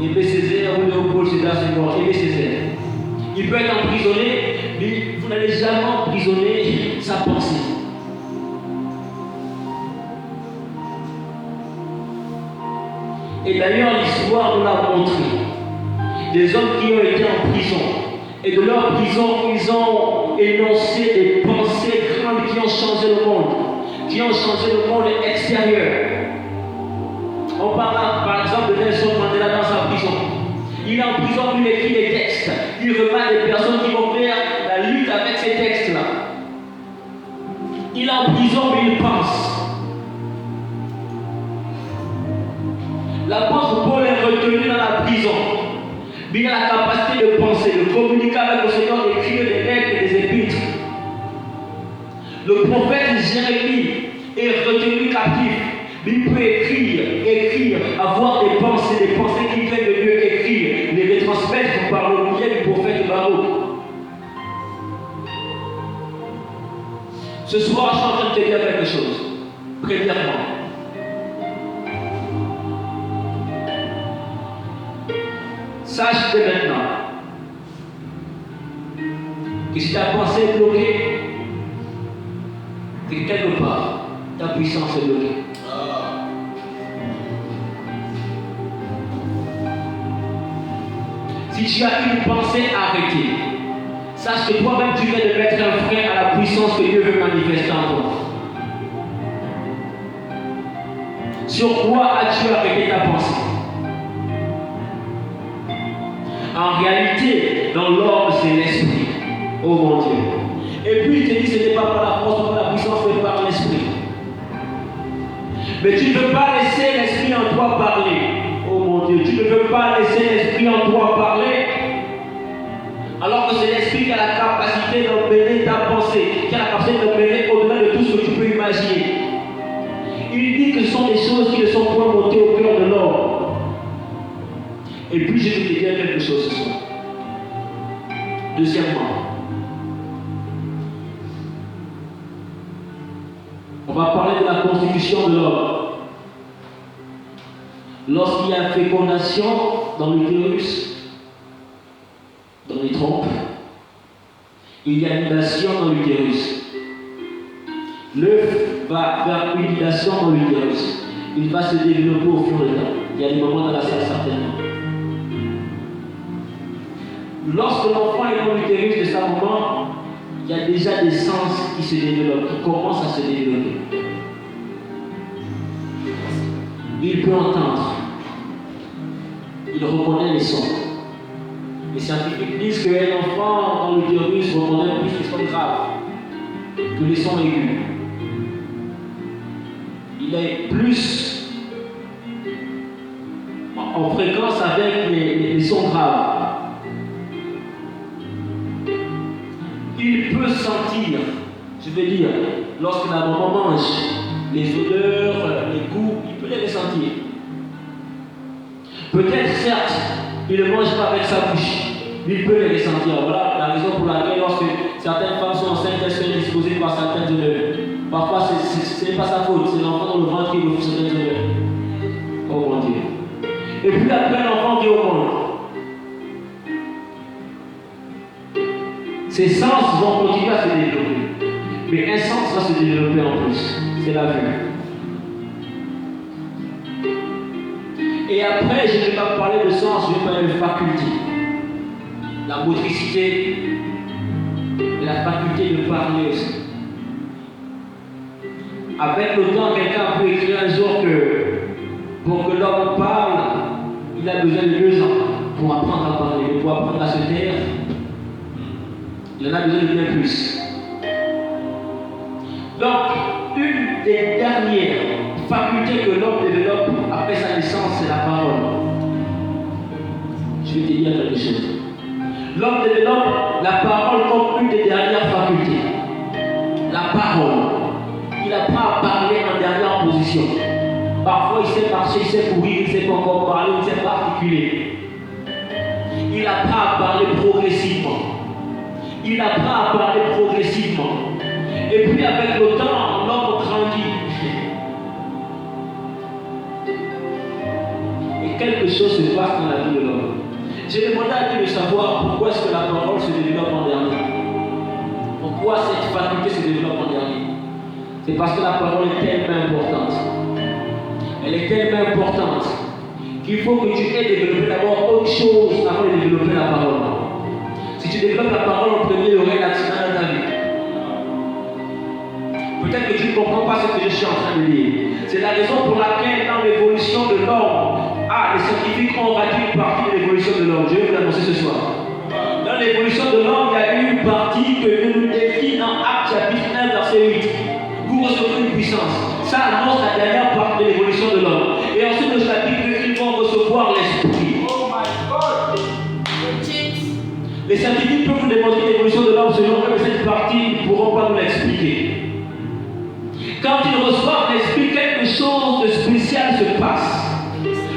Aimé Césaire ou Léopold Sédar Senghor, Aimé Césaire. Il peut être emprisonné, mais vous n'allez jamais emprisonner sa pensée. Et d'ailleurs, l'histoire nous l'a montré. Des hommes qui ont été en prison. Et de leur prison, ils ont énoncé des pensées grandes qui ont changé le monde. Qui ont changé le monde extérieur. On parle par exemple de Nelson Mandela dans sa prison. Il est en prison, il écrit des textes. Il remarque des personnes qui vont faire la lutte avec ces textes-là. Il est en prison, mais il pense. L'apôtre Paul est retenu dans la prison. Mais il a la capacité de penser, de communiquer avec le Seigneur, d'écrire des lettres et des épîtres. Le prophète Jérémie est retenu captif. Mais il peut écrire, avoir des pensées qui viennent de Dieu, écrire, les retransmettre par le biais du prophète Baruch. Ce soir, je suis en train de te dire quelque chose. Premièrement, sache dès maintenant que si ta pensée est bloquée, c'est que quelque part, ta puissance est bloquée. Si tu as une pensée arrêtée, sache que toi-même tu viens de mettre un frein à la puissance que Dieu veut manifester en toi. Sur quoi as-tu arrêté ta pensée? En réalité, dans l'ordre, c'est l'esprit. Oh mon Dieu. Et puis il te dit, ce n'est pas par la force, par la puissance, mais par l'esprit. Mais tu ne veux pas laisser l'esprit en toi parler. Oh mon Dieu, tu ne veux pas laisser l'esprit en toi parler. Alors que c'est l'esprit qui a la capacité d'emmener ta pensée, qui a la capacité d'emmener au-delà de tout ce que tu peux imaginer. Il dit que ce sont des choses qui ne sont pas montées au cœur de l'homme. Et puis je vais te dire quelque chose ce soir. Deuxièmement, on va parler de la constitution de l'homme. Lorsqu'il y a fécondation dans l'utérus, dans les trompes, il y a nidation dans l'utérus. L'œuf va vers une nidation dans l'utérus. Il va se développer au fur et à mesure. Il y a des moments dans la salle certainement. Lorsque l'enfant est dans l'utérus de sa maman, il y a déjà des sens qui se développent, qui commencent à se développer. Il peut entendre. Il reconnaît les sons. Les scientifiques disent qu'un enfant dans l'utérus reconnaît plus les sons graves que les sons aigus. Il est plus en fréquence avec les sons graves. Il peut sentir, je veux dire, lorsque la maman mange, les odeurs, les goûts, il peut les ressentir. Peut-être, certes, il ne mange pas avec sa bouche, mais il peut les ressentir. Voilà la raison pour laquelle, lorsque certaines femmes sont enceintes, elles sont disposées par certaines odeurs. Parfois, ce n'est pas sa faute, c'est l'enfant dans le ventre qui veut certaines odeurs. Oh mon Dieu. Et puis après, l'enfant qui est au monde. Ses sens vont continuer à se développer. Mais un sens va se développer en plus. C'est la vue. Et après, je ne vais pas parler de sens, je vais parler de faculté. La motricité et la faculté de parler aussi. Avec le temps, quelqu'un peut écrire un jour que pour que l'homme parle, il a besoin de 2 ans pour apprendre à parler, pour apprendre à se taire. Il en a besoin de bien plus. Donc, une des dernières facultés que l'homme développe après sa naissance, c'est la parole. Je vais te dire quelque chose. L'homme développe la parole comme une des dernières facultés. La parole. Il apprend à parler en dernière position. Parfois, il sait marcher, il sait courir, il ne sait pas encore parler, il ne sait pas articuler. Il apprend à parler progressivement. Il apprend à parler progressivement. Et puis avec le temps, l'homme grandit. Et quelque chose se passe dans la vie de l'homme. J'ai demandé à Dieu de savoir pourquoi est-ce que la parole se développe en dernier. Pourquoi cette faculté se développe en dernier. C'est parce que la parole est tellement importante. Elle est tellement importante qu'il faut que tu aies développé d'abord autre chose avant de développer la parole. Si tu développes la parole en premier, il y aurait l'accident dans ta vie. Peut-être que tu ne comprends pas ce que je suis en train de dire. C'est la raison pour laquelle dans l'évolution de l'homme, les scientifiques ont raté une partie de l'évolution de l'homme. Je vais vous l'annoncer ce soir. Dans l'évolution de l'homme, il y a eu une partie que nous décrit dans Actes chapitre 1, verset 8. Vous recevrez une puissance. Ça annonce la dernière partie de l'évolution de l'homme. Et ensuite, le chapitre 2, ils vont recevoir l'esprit. Oh my God. Les scientifiques peuvent vous démontrer l'évolution de l'homme selon eux, mais cette partie, ils ne pourront pas nous l'expliquer. Quand ils reçoivent l'esprit, quelque chose de spécial se passe.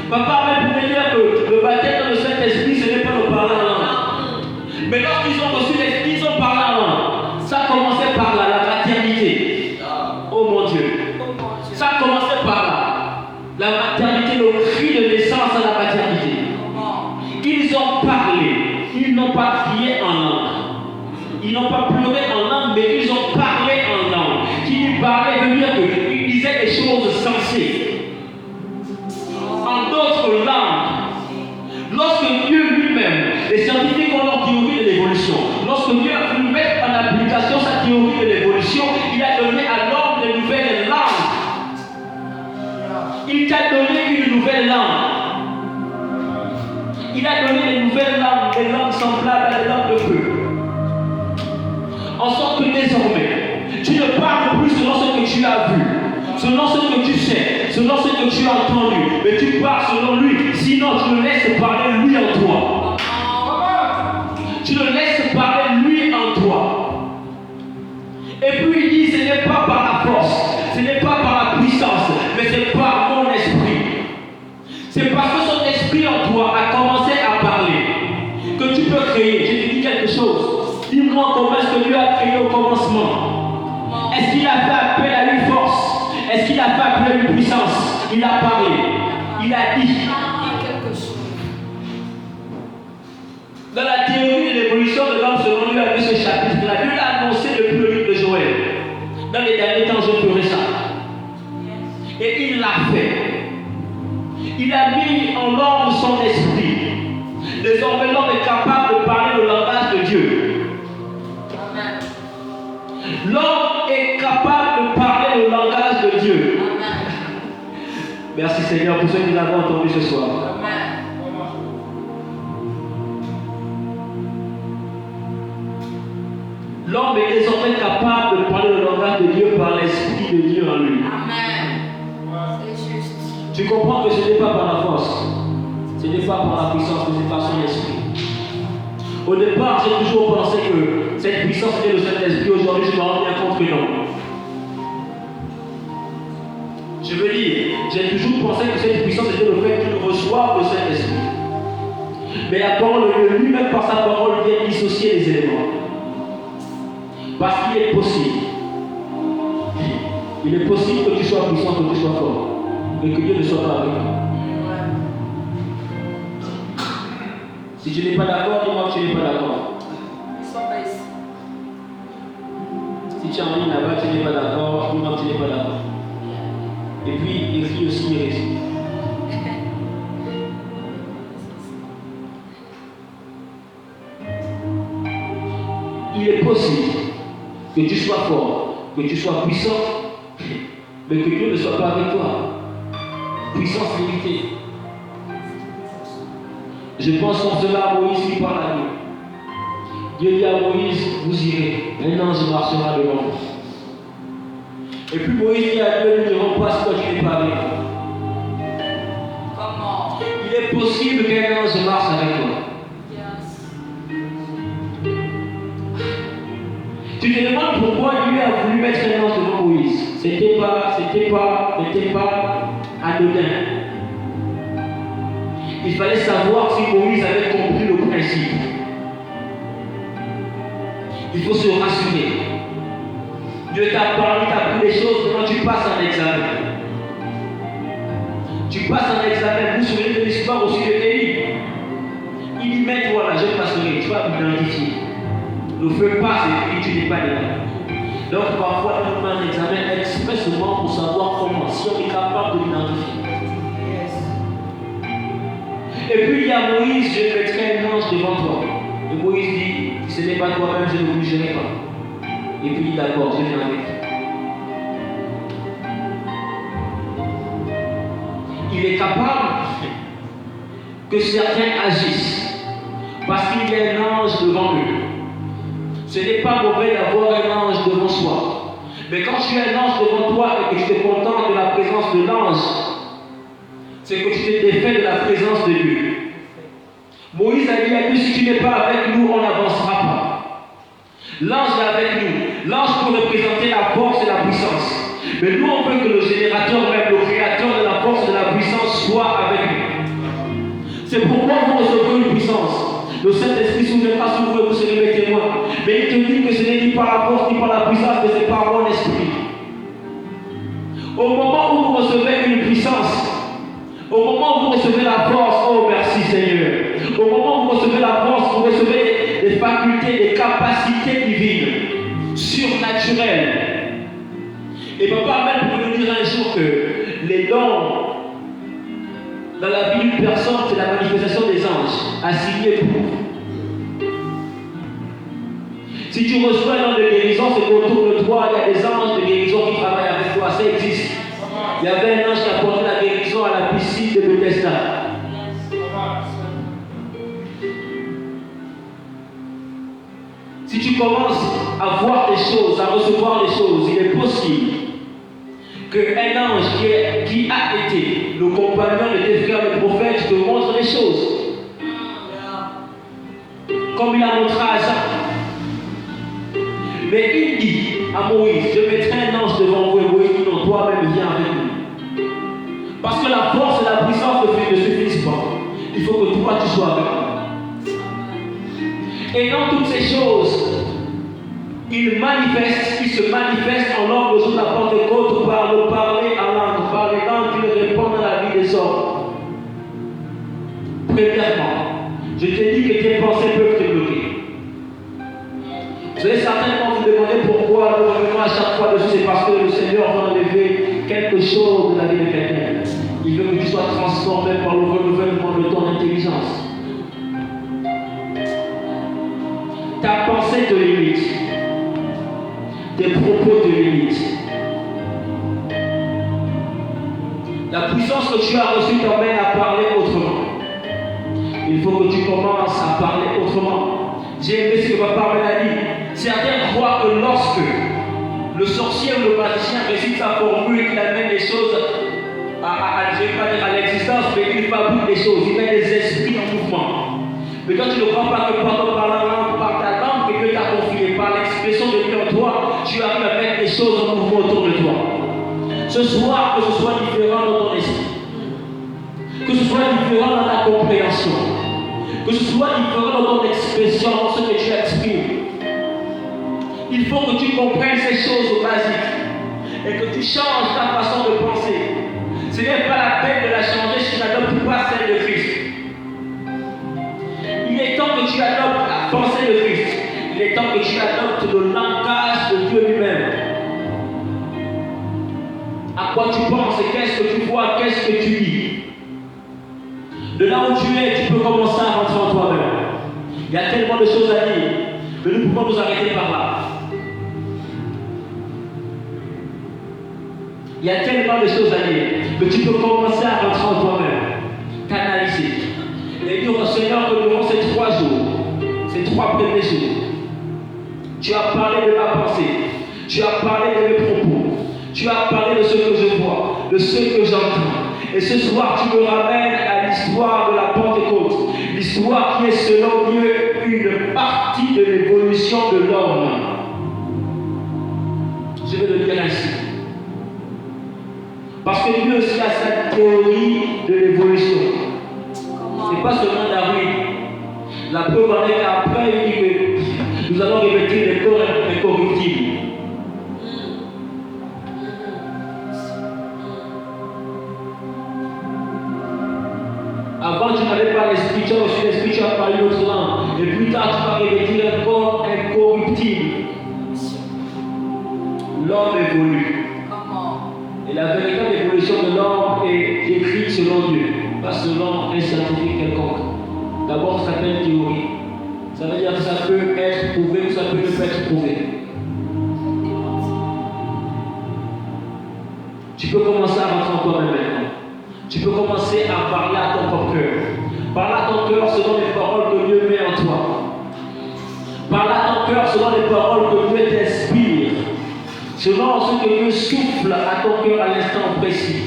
Papa même pouvait dire que le baptême dans le Saint-Esprit, ce n'est pas le parler en langue. Mais lorsqu'ils ont reçu l'esprit, ils ont parlé en langue. Ça commençait par là, la maternité. Oh mon Dieu. Ça commençait par là. La maternité, le cri de naissance à la maternité. Ils ont parlé. Ils n'ont pas crié en langue. Ils n'ont pas pleuré en langue, mais ils ont parlé en langue. Qui parlait veut dire qu'ils disaient des choses sensées. En d'autres langues, lorsque Dieu lui-même, les Dieu a voulu mettre en application sa théorie de l'évolution, il a donné à l'homme de nouvelles langues. Il t'a donné une nouvelle langue. Il a donné des nouvelles langues, des langues semblables à des langues de feu. En sorte que désormais, tu ne parles plus selon ce que tu as vu, selon ce que tu sais, selon ce que tu as entendu, mais tu parles selon lui. Sinon, tu le laisses parler lui en toi. Tu le laisses parler lui en toi. Et puis il dit, ce n'est pas par la force, ce n'est pas par la puissance, mais c'est par mon esprit. C'est parce que son esprit en toi a commencé à parler que tu peux créer. Je te dis quelque chose. Dis-moi comment est-ce que Dieu a créé au commencement. Est-ce qu'il a fait appel à une force? Est-ce qu'il a fait appel à une puissance? Il a parlé. Il a dit. Dans la théorie de l'évolution de l'homme, selon lui, avec ce chapitre-là, Dieu l'a annoncé depuis le livre de Joël. Dans les derniers temps, je ferai ça. Et il l'a fait. Il a mis en l'homme son esprit. Désormais, l'homme est capable de parler le langage de Dieu. L'homme est capable de parler le langage de Dieu. Merci Seigneur pour ce que nous avons entendu ce soir. L'homme est désormais capable de parler le langage de Dieu par l'Esprit de Dieu en lui. Amen. C'est juste. Tu comprends que ce n'est pas par la force, ce n'est pas par la puissance, mais c'est par son esprit. Au départ, j'ai toujours pensé que cette puissance était le Saint-Esprit. Aujourd'hui, je me rends bien compte que non. Je veux dire, j'ai toujours pensé que cette puissance était le fait qu'il reçoive le Saint-Esprit. Mais la parole de Dieu, lui-même par sa parole, vient dissocier les éléments. Parce qu'il est possible. Il est possible que tu sois puissant, que tu sois fort. Mais que Dieu ne soit pas avec toi. Si tu n'es pas d'accord, dis-moi que tu n'es pas d'accord. Si tu es en ligne là-bas, tu n'es pas d'accord, dis-moi que tu n'es pas d'accord. Et puis, écris aussi les récits. Il est possible que tu sois fort, que tu sois puissant, mais que Dieu ne soit pas avec toi. Puissance limitée. Je pense comme cela à Moïse qui parle à Dieu. Dieu dit à Moïse, vous irez, un ange marchera devant vous. Et puis Moïse dit à Dieu, ne rentre pas si toi tu n'es pas avec moi. Comment? Il est possible qu'un ange marche avec toi. Tu te demandes pourquoi Dieu a voulu mettre un ange devant Moïse. C'était pas anodin. Il fallait savoir si Moïse avait compris le principe. Il faut se rassurer. Dieu t'a parlé, t'a appris des choses, maintenant tu passes un examen. Tu passes un examen. Vous vous souvenez de l'histoire aussi de Élie. Il dit, mais toi là, je passerai, tu vas m'identifier. Ne fais pas et tu n'es pas dedans. Donc parfois on fait un examen expressément pour savoir comment, si on est capable de l'identifier. Et puis il y a Moïse, je mettrai un ange devant toi. Et Moïse dit, ce n'est pas toi-même, je ne vous jugerai pas. Et puis il dit d'accord, je viens avec. Il est capable que certains agissent parce qu'il y a un ange devant eux. Ce n'est pas mauvais d'avoir un ange devant soi. Mais quand tu as un ange devant toi et que tu te contentes de la présence de l'ange, c'est que tu t'es défait de la présence de Dieu. Moïse a dit à Dieu, si tu n'es pas avec nous, on n'avancera pas. L'ange est avec nous. L'ange peut représenter la force et la puissance. Mais nous, on veut que le générateur, même le créateur de la force et de la puissance, soit avec nous. C'est pourquoi vous recevez une puissance. Le Saint-Esprit souverain sur vous et vous serez mes témoins. Mais il te dit que ce n'est ni par la force ni par la puissance, mais c'est par mon esprit. Au moment où vous recevez une puissance, au moment où vous recevez la force, oh merci Seigneur. Au moment où vous recevez la force, vous recevez des facultés, des capacités divines, surnaturelles. Et papa même pour nous dire un jour que les dons dans la vie d'une personne, c'est la manifestation des anges, assignés pour. Si tu reçois un nom de guérison, c'est qu'autour de toi, il y a des anges de guérison qui travaillent avec toi. Ça existe. Il y avait un ange qui a porté la guérison à la piscine de Bethesda. Si tu commences à voir des choses, à recevoir des choses, il est possible qu'un ange qui a été le compagnon de tes frères les prophètes te montre des choses. Comme il a montré à Isaac. Mais il dit à Moïse, je mettrai un ange devant vous et Moïse dit non, toi-même viens avec nous. Parce que la force et la puissance ne suffisent pas. Il faut que toi tu sois avec nous. Et dans toutes ces choses, il se manifeste en langue au jour de la Pentecôte par le parler en langue, par les langues qui répondent à la vie des hommes. Premièrement, je t'ai dit que tes pensées peuvent te bloquer. Vous allez certainement vous demander pourquoi nous revenons à chaque fois dessus. C'est parce que le Seigneur va enlever quelque chose de la vie de quelqu'un. Il veut que tu sois transformé par le renouvellement de ton intelligence. Ta pensée te limite. Tes propos te limitent. La puissance que tu as reçue t'emmène à parler autrement. Il faut que tu commences à parler autrement. J'ai aimé ce que papa m'a dit. Certains croient que lorsque le sorcier ou le magicien récite sa formule et qu'il amène les choses je ne vais pas dire à l'existence, mais il fabrique des choses, il met des esprits en mouvement. Mais toi tu ne crois pas que par la langue, par ta langue que Dieu t'a confié, par l'expression de Dieu en toi, tu arrives à mettre des choses en mouvement autour de toi. Ce soir, que ce soit différent dans ton esprit, que ce soit différent dans ta compréhension, que ce soit différent dans ton expression, dans ce que tu exprimes. Il faut que tu comprennes ces choses basiques et que tu changes ta façon de penser. Ce n'est pas la peine de la changer si tu n'adoptes pas celle de Christ. Il est temps que tu adoptes la pensée de Christ. Il est temps que tu adoptes le langage de Dieu lui-même. À quoi tu penses et qu'est-ce que tu vois, qu'est-ce que tu dis. De là où tu es, tu peux commencer à rentrer en toi-même. Il y a tellement de choses à dire, mais nous pouvons nous arrêter par là. Il y a tellement de choses à dire, mais tu peux commencer à rentrer en toi-même, t'analyser. Et dire au Seigneur que durant ces 3 jours, ces 3 premiers jours, tu as parlé de ma pensée, tu as parlé de mes propos, tu as parlé de ce que je vois, de ce que j'entends. Et ce soir, tu me ramènes à l'histoire de la Pentecôte, l'histoire qui est selon Dieu une partie de l'évolution de l'homme. Je vais le dire ainsi. Parce que Dieu aussi a sa théorie de l'évolution. Ce n'est pas seulement Darwin. La preuve en est qu'après, il dit que nous allons revêtir des corps incorruptibles. Avant, tu n'avais pas l'esprit, tu as reçu l'esprit, tu as parlé l'autre langue. Et plus tard, tu vas revêtir un corps incorruptible. L'homme évolue. Et la véritable évolution de l'homme est décrite selon Dieu, pas selon un scientifique quelconque. D'abord, ça s'appelle théorie. Ça veut dire que ça peut être prouvé ou ça peut ne pas être prouvé. Tu peux commencer à rentrer en toi-même maintenant. Tu peux commencer à parler à ton propre cœur. Parle à ton cœur selon les paroles que Dieu met en toi. Parle à ton cœur selon les paroles que Dieu t'inspire. Selon ce que Dieu souffle à ton cœur à l'instant précis.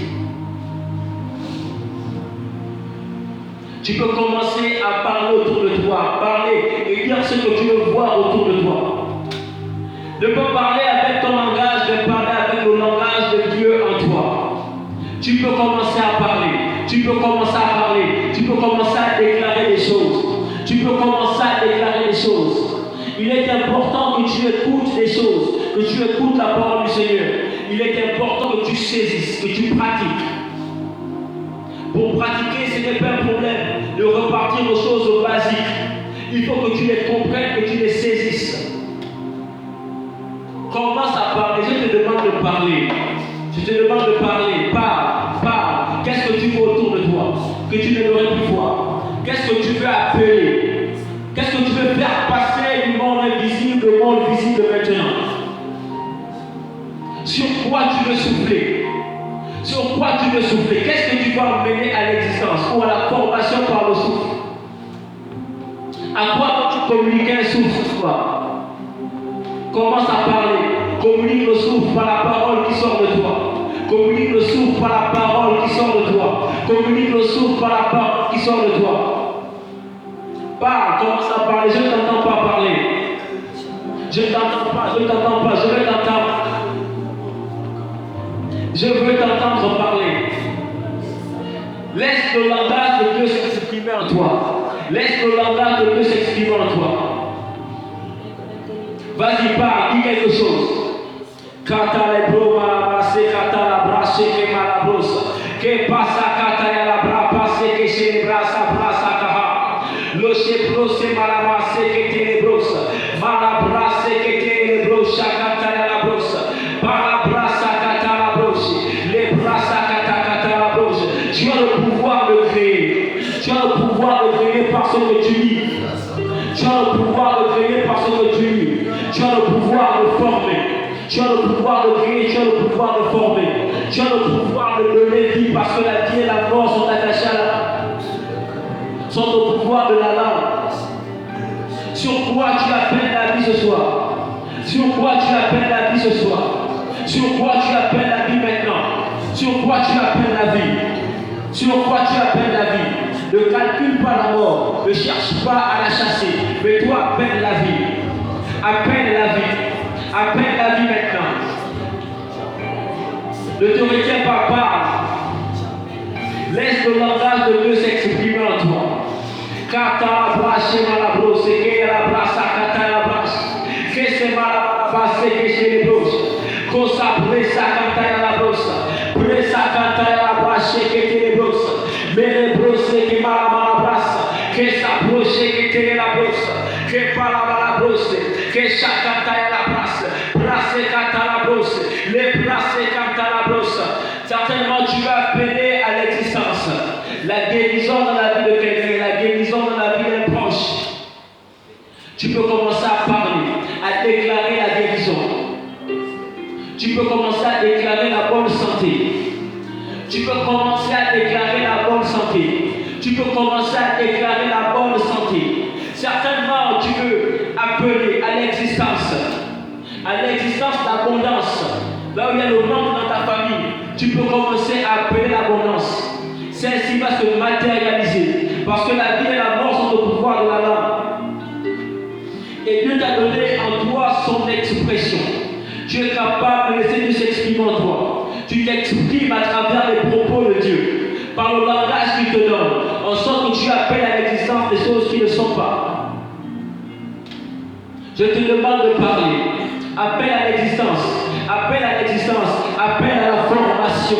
Tu peux commencer à parler autour de toi, parler et dire ce que tu veux voir autour de toi. Ne pas parler avec ton langage, mais parler avec le langage de Dieu en toi. Tu peux commencer à parler, tu peux commencer à parler, tu peux commencer à déclarer des choses. Tu peux commencer à déclarer des choses. Il est important que tu écoutes des choses, que tu écoutes la parole du Seigneur. Il est important que tu saisisses, que tu pratiques. Pour pratiquer, ce n'est pas un problème de repartir aux choses basiques. Il faut que tu les comprennes, que tu les saisisses. Commence à parler. Je te demande de parler. Je te demande de parler. Parle. Qu'est-ce que tu vois autour de toi que tu n'aimerais plus voir? Qu'est-ce que tu veux appeler? Qu'est-ce que tu veux faire passer du monde invisible au monde Sur quoi tu veux souffler? Sur quoi tu veux souffler? Qu'est-ce que tu vas mener à l'existence ou à la formation par le souffle? À quoi tu communiques un souffle ce soir? Commence à parler. Communique le souffle par la parole qui sort de toi. Communique le souffle par la parole qui sort de toi. Communique le souffle par la parole qui sort de toi. Parle, commence à parler. Je ne t'entends pas parler. Je ne t'entends pas, je ne t'entends pas, je veux t'entendre. Je veux t'entendre parler. Laisse le langage de Dieu s'exprimer en toi. Laisse le langage de Dieu s'exprimer en toi. Vas-y, parle, dis quelque chose. Kata le bro malabase, kata la brasse, que malabrosa. Que passa kata ya la bra passe, que se brasa brasa kaha. Lo se brose malabase, que tenebrosa. Malabrase, que tenebrosa, kata ya la brosa. Malabrasa kata la brosse. Les brasa kata la brosse. Tu as le pouvoir de créer. Tu as le pouvoir de créer par ce que tu dis. Tu as le pouvoir de créer par ce que tu dis. Tu as le pouvoir de former. Tu as le pouvoir de créer, tu as le pouvoir de former. Tu as le pouvoir de donner vie parce que la vie et la mort sont attachées à la sont au pouvoir de la langue. Sur quoi tu appelles la vie ce soir? Sur quoi tu appelles la vie ce soir? Sur quoi tu appelles la vie maintenant? Sur quoi tu appelles la vie? Sur quoi tu appelles la vie? Ne calcule pas la mort, ne cherche pas à la chasser, mais toi appelle la vie. Appelle la vie. Appelle la vie maintenant. Ne te retiens pas, parle. Laisse le langage de Dieu s'exprimer en toi. Kata brache malabrose, que la brasa kata la brasse, que se malabrase, que se le brosse, cosa presa kata la brossa, presa kata la brache, que te le brossa, me le brosse, que malabrasa, que sa broche, que te la brossa, que palabrosse, que chakata la brasse, brasse kata la brosse, les brasse kata la brossa. Certainement tu vas appeler à l'existence la guérison dans la vie de quelqu'un, la guérison dans la vie d'un proche. Tu peux commencer à parler, à déclarer la guérison. Tu peux commencer à déclarer la bonne santé. Tu peux commencer à déclarer la bonne santé. Tu peux commencer à déclarer la bonne santé. Certainement, tu veux appeler à l'existence l'abondance. Là où il y a le manque dans ta famille, tu peux commencer à appeler l'abondance. Celle-ci va se matérialiser parce que la vie et la mort sont au pouvoir de la langue. Et Dieu t'a donné en toi son expression. Tu es capable de laisser Dieu s'exprimer en toi. Tu t'exprimes à travers les propos de Dieu, par le langage qu'il te donne, en sorte que tu appelles à l'existence des choses qui ne sont pas. Je te demande de parler. Appelle à l'existence. Appelle à l'existence. Appelle à la formation.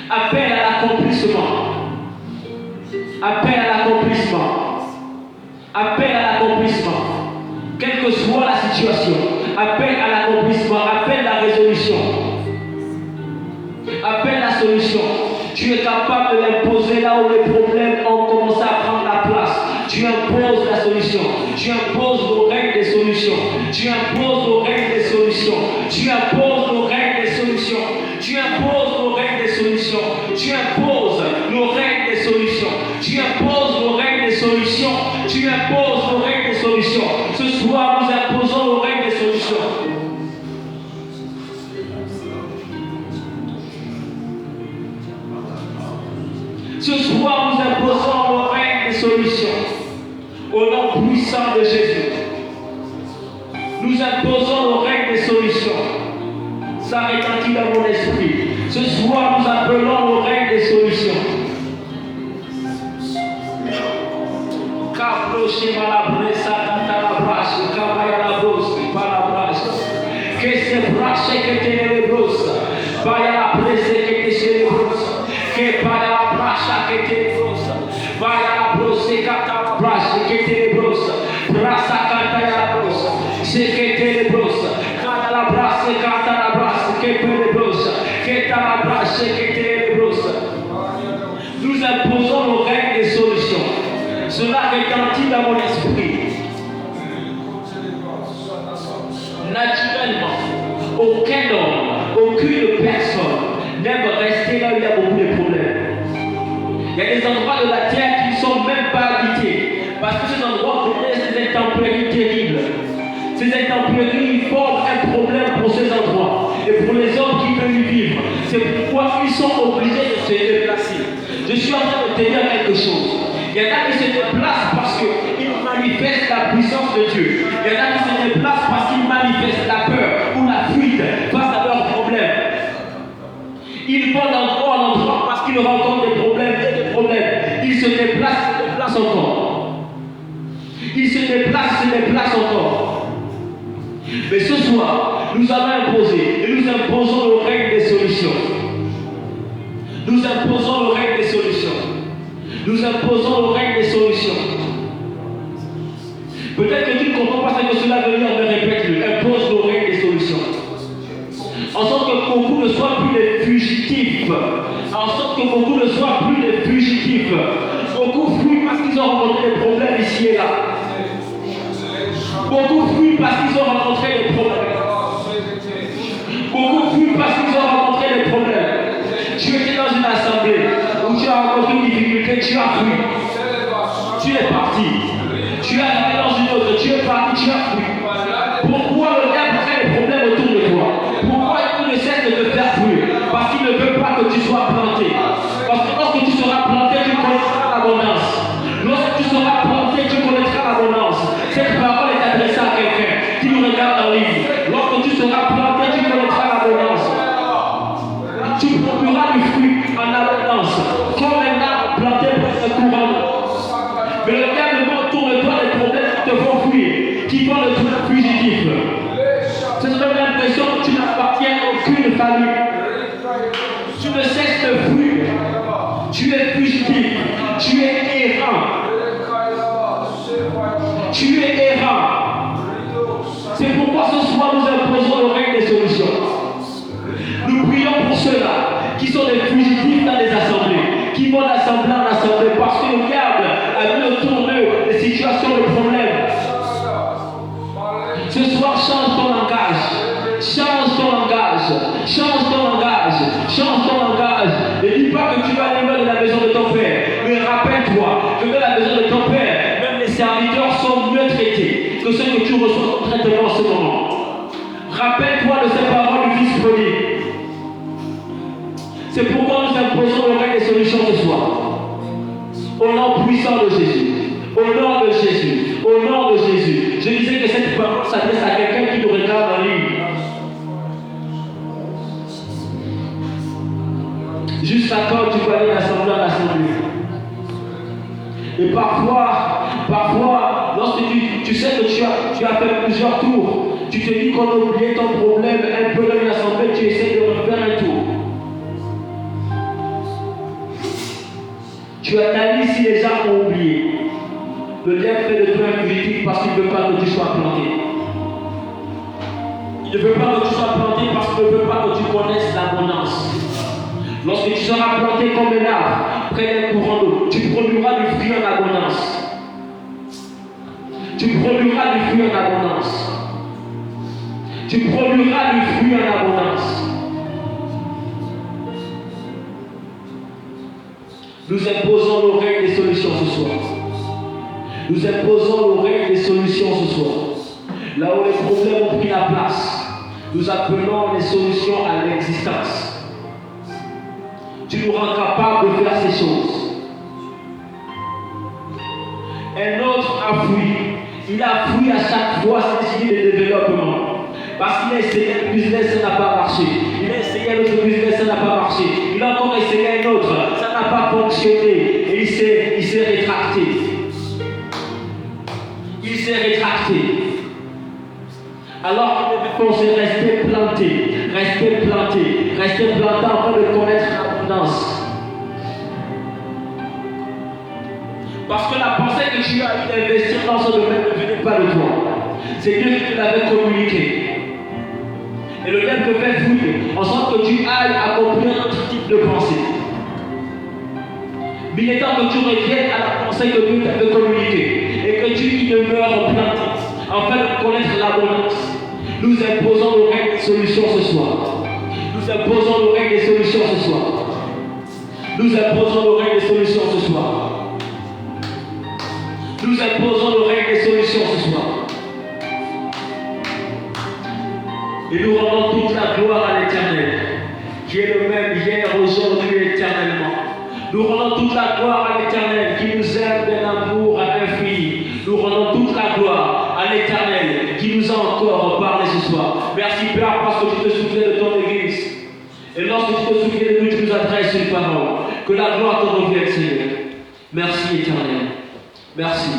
Appelle à l'accomplissement. Appelle à l'accomplissement. Appelle à l'accomplissement. Quelle que soit la situation, appelle à l'accomplissement. Appelle la résolution. Appelle la solution. Tu es capable de l'imposer là où les problèmes ont commencé à prendre la place. Tu imposes la solution. Tu imposes le règne des solutions. Tu imposes le règne des solutions. Tu imposes le règne des solutions. Tu imposes le règne des solutions. Tu imposes le règne des solutions. Tu imposes le règne des solutions. Tu imposes le règne des solutions. Ce soir, nous imposons le règne des solutions. Ce soir, nous imposons le règne des solutions. Au nom puissant de Jésus. Nous imposons le règne des solutions. Ça retentit dans mon esprit. Ce soir, nous appelons le règne des solutions. Que se brache que tenebrosa, vaya la presa que te celebrosa, que para la bracha que tenebrosa, vaya la brose cata la bracha que tenebrosa, braça canta la brosa, se que tenebrosa, cata la braça cata la braça que tenebrosa, que ta la bracha que tenebrosa. Nous imposons le règne des solutions. Cela retentit dans mon esprit. Naturellement, Aucun homme, aucune personne n'aime rester là où il y a beaucoup de problèmes. Il y a des endroits de la terre qui ne sont même pas habités. Parce que ces endroits connaissent des intempéries terribles. Ces intempéries forment un problème pour ces endroits et pour les hommes qui veulent y vivre. C'est pourquoi ils sont obligés de se déplacer. Je suis en train de te dire quelque chose. Il y en a qui se déplacent parce qu'ils manifestent la puissance de Dieu. Il y en a qui se déplacent parce qu'ils manifestent la peur ou la fuite face à leurs problèmes. Ils vont d'endroit en endroit parce qu'ils rencontrent des problèmes et des problèmes. Ils se déplacent encore. Ils se déplacent encore. Mais ce soir, nous allons imposer et nous imposons le règne des solutions. Nous imposons le règne des solutions. Nous imposons le règne des solutions. Peut-être que tu ne comprends pas ce que cela veut dire, mais répète-le. Impose le règne des solutions. En sorte que beaucoup ne soient plus des fugitifs. En sorte que beaucoup ne soient plus des fugitifs. Beaucoup fuient parce qu'ils ont rencontré des problèmes ici et là. Beaucoup fuient parce qu'ils ont rencontré des problèmes. Beaucoup fuient parce qu'ils ont rencontré des problèmes. Tu étais dans une assemblée où tu as rencontré une difficulté, tu as fui. Tu es parti. Tu es arrivé dans une autre, tu es parti, tu as fui. Pourquoi le diable crée des problèmes autour de toi? Pourquoi il ne cesse de te faire fuir? Parce qu'il ne veut pas que tu sois planté. Parce que lorsque tu seras planté, tu connaîtras l'abondance. Lorsque tu seras planté, tu connaîtras l'abondance. Cette parole est adressée à quelqu'un qui nous regarde en ligne. Lorsque tu seras planté, tu connaîtras l'abondance. Tu produiras du fruit en abondance, comme un arbre planté pour se couronne. Mais le diable montre autour de toi des problèmes qui te font fuir, qui font de toi fugitif. C'est l'impression que tu n'appartiens à aucune famille. Tu ne cesses de fuir. Tu es fugitif. Tu es errant. Tu es errant. C'est pourquoi ce soir nous imposons le règne des solutions. Nous prions pour ceux-là qui sont des fugitifs dans les assemblées, qui vont d'assemblée en assemblée parce que le diable a mis autour d'eux des situations de problème. Ce soir, change ton langage. Change ton langage. Change ton langage. Change ton langage. Ne dis pas que tu vas aller de la maison de ton père. Mais rappelle-toi que dans la maison de ton père, même les serviteurs sont mieux traités que ceux que tu reçois comme traitement en ce moment. Rappelle-toi de ces paroles du Fils prodigue. C'est pourquoi nous imposons le règne des solutions ce soir. Au nom puissant de Jésus. Au nom de Jésus. Au nom de Jésus. Je disais que cette parole s'adresse à quelqu'un qui nous regarde en ligne. Jusqu'à quand tu vas aller d'assemblée en assemblée. Et parfois, lorsque tu sais que tu as fait plusieurs tours, tu te dis qu'on a oublié ton problème un peu dans une assemblée, tu essaies de refaire un tour. Tu analyses si les gens ont oublié. Le diable fait de toi un fugitif parce qu'il ne veut pas que tu sois planté. Il ne veut pas que tu sois planté parce qu'il ne veut pas que tu connaisses l'abondance. Lorsque tu seras planté comme un arbre, près d'un courant d'eau, tu produiras du fruit en abondance. Tu produiras du fruit en abondance. Tu produiras du fruit en abondance. Nous imposons le règne des solutions ce soir. Nous imposons le règne des solutions ce soir. Là où les problèmes ont pris la place, nous appelons les solutions à l'existence. Tu nous rends capables de faire ces choses. Un autre a fui. Il a fui à chaque fois ses idées de développement. Parce qu'il a essayé un business, ça n'a pas marché. Il a essayé un autre business, ça n'a pas marché. Il a encore essayé un autre, ça n'a pas fonctionné. Et il s'est rétracté. Il s'est rétracté. Alors qu'il devait penser rester planté, rester planté afin de connaître l'abondance. Parce que la pensée que tu as eu d'investir dans ce domaine ne venait pas de toi. C'est Dieu qui te l'avait communiqué. Et le diable te fait fouiller, en sorte que tu ailles accomplir un autre type de pensée. Mais il est temps que tu reviennes à la pensée que Dieu t'avait communiquée et que tu y demeures planté, afin de connaître l'abondance. Nous Nous imposons nos règles et solutions ce soir. Nous imposons nos règles et solutions ce soir. Nous imposons nos règles et solutions ce soir. Nous imposons nos règles et solutions ce soir. Et nous rendons toute la gloire à l'Éternel, qui est le même hier, aujourd'hui et éternellement. Nous rendons toute la gloire à l'Éternel, qui nous aime d'un amour infini. Nous rendons toute la gloire à l'Éternel, qui nous a encore parlé ce soir. Merci Père, parce que tu te souviens de ton Église. Et lorsque tu te souviens de nous, tu nous adresses une parole. Que la gloire te revienne, Seigneur. Merci Éternel. Merci.